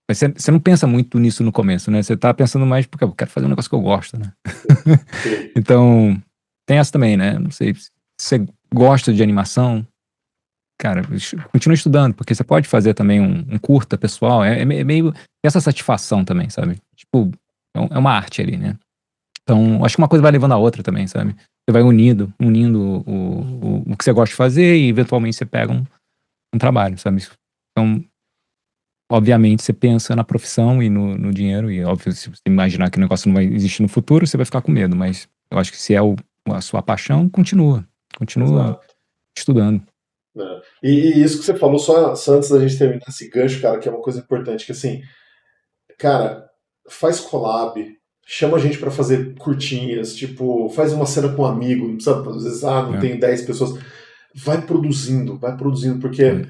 mas você não pensa muito nisso no começo, né? Você tá pensando mais porque eu quero fazer um negócio que eu gosto, né? Sim, Então, tem essa também, né? Não sei, se você gosta de animação, cara, continua estudando, porque você pode fazer também um curta pessoal, é meio essa satisfação também, sabe? Tipo, é uma arte ali, né? Então, acho que uma coisa vai levando a outra também, sabe? Você vai unindo o que você gosta de fazer e eventualmente você pega um trabalho, sabe? Então, obviamente, você pensa na profissão e no dinheiro, e óbvio, se você imaginar que o negócio não vai existir no futuro, você vai ficar com medo, mas eu acho que se é a sua paixão, continua exato. estudando. Né? E isso que você falou, só antes da gente terminar esse gancho, cara, que é uma coisa importante, que assim, cara, faz collab, chama a gente pra fazer curtinhas, tipo, faz uma cena com um amigo, não precisa, às vezes, não Né? tenho 10 pessoas. Vai produzindo, porque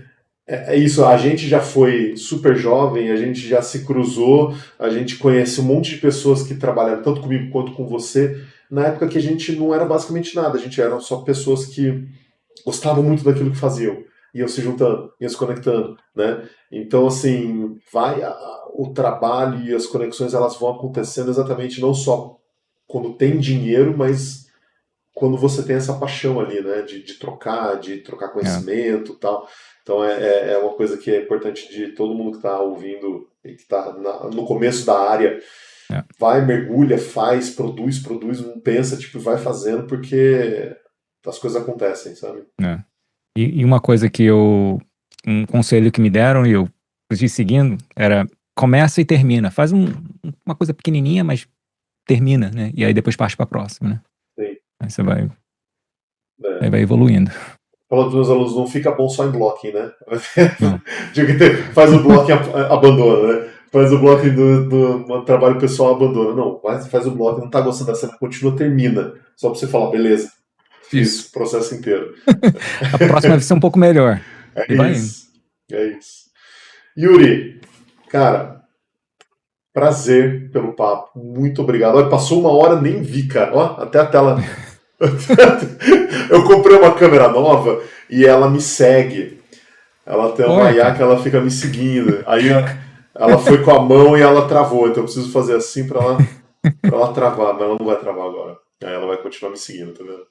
é isso, a gente já foi super jovem, a gente já se cruzou, a gente conhece um monte de pessoas que trabalharam tanto comigo quanto com você, na época que a gente não era basicamente nada, a gente era só pessoas que gostavam muito daquilo que faziam, iam se juntando, iam se conectando, né? Então, assim, o trabalho e as conexões elas vão acontecendo exatamente não só quando tem dinheiro, mas quando você tem essa paixão ali, né, de trocar conhecimento e tal. Então é uma coisa que é importante de todo mundo que está ouvindo e que está no começo da área. Vai, mergulha, faz, produz, não pensa, tipo, vai fazendo porque as coisas acontecem, sabe? E uma coisa um conselho que me deram e eu fui seguindo era começa e termina. Faz uma coisa pequenininha, mas termina, né? E aí depois parte para a próxima, né? Sim. Aí você aí vai evoluindo. Falando dos meus alunos, não fica bom só em blocking, né? Faz o blocking, abandona, né? Faz o blocking do trabalho pessoal, abandona. Não, faz o blocking, não tá gostando da cena, continua, termina. Só pra você falar, beleza, fiz o processo inteiro. A próxima vai ser um pouco melhor. É isso. Yuri, cara, prazer pelo papo. Muito obrigado. Olha, passou 1 hora, nem vi, cara. Ó, até a tela. Eu comprei uma câmera nova e ela me segue. Ela tem uma IA que ela fica me seguindo. Aí ela foi com a mão e ela travou. Então eu preciso fazer assim pra ela travar. Mas ela não vai travar agora. Aí ela vai continuar me seguindo, tá vendo?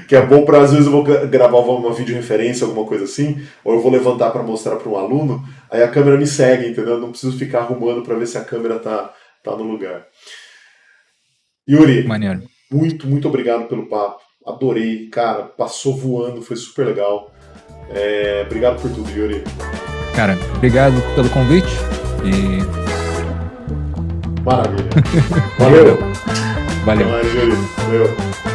Que é bom pra, às vezes eu vou gravar uma vídeo referência, alguma coisa assim, ou eu vou levantar pra mostrar pra um aluno, aí a câmera me segue, entendeu? Eu não preciso ficar arrumando pra ver se a câmera tá no lugar. Yuri, maneiro. Muito obrigado pelo papo. Adorei, cara. Passou voando, foi super legal. Obrigado por tudo, Yuri. Cara, obrigado pelo convite e... Maravilha. Valeu. Valeu. Valeu, Yuri. Valeu.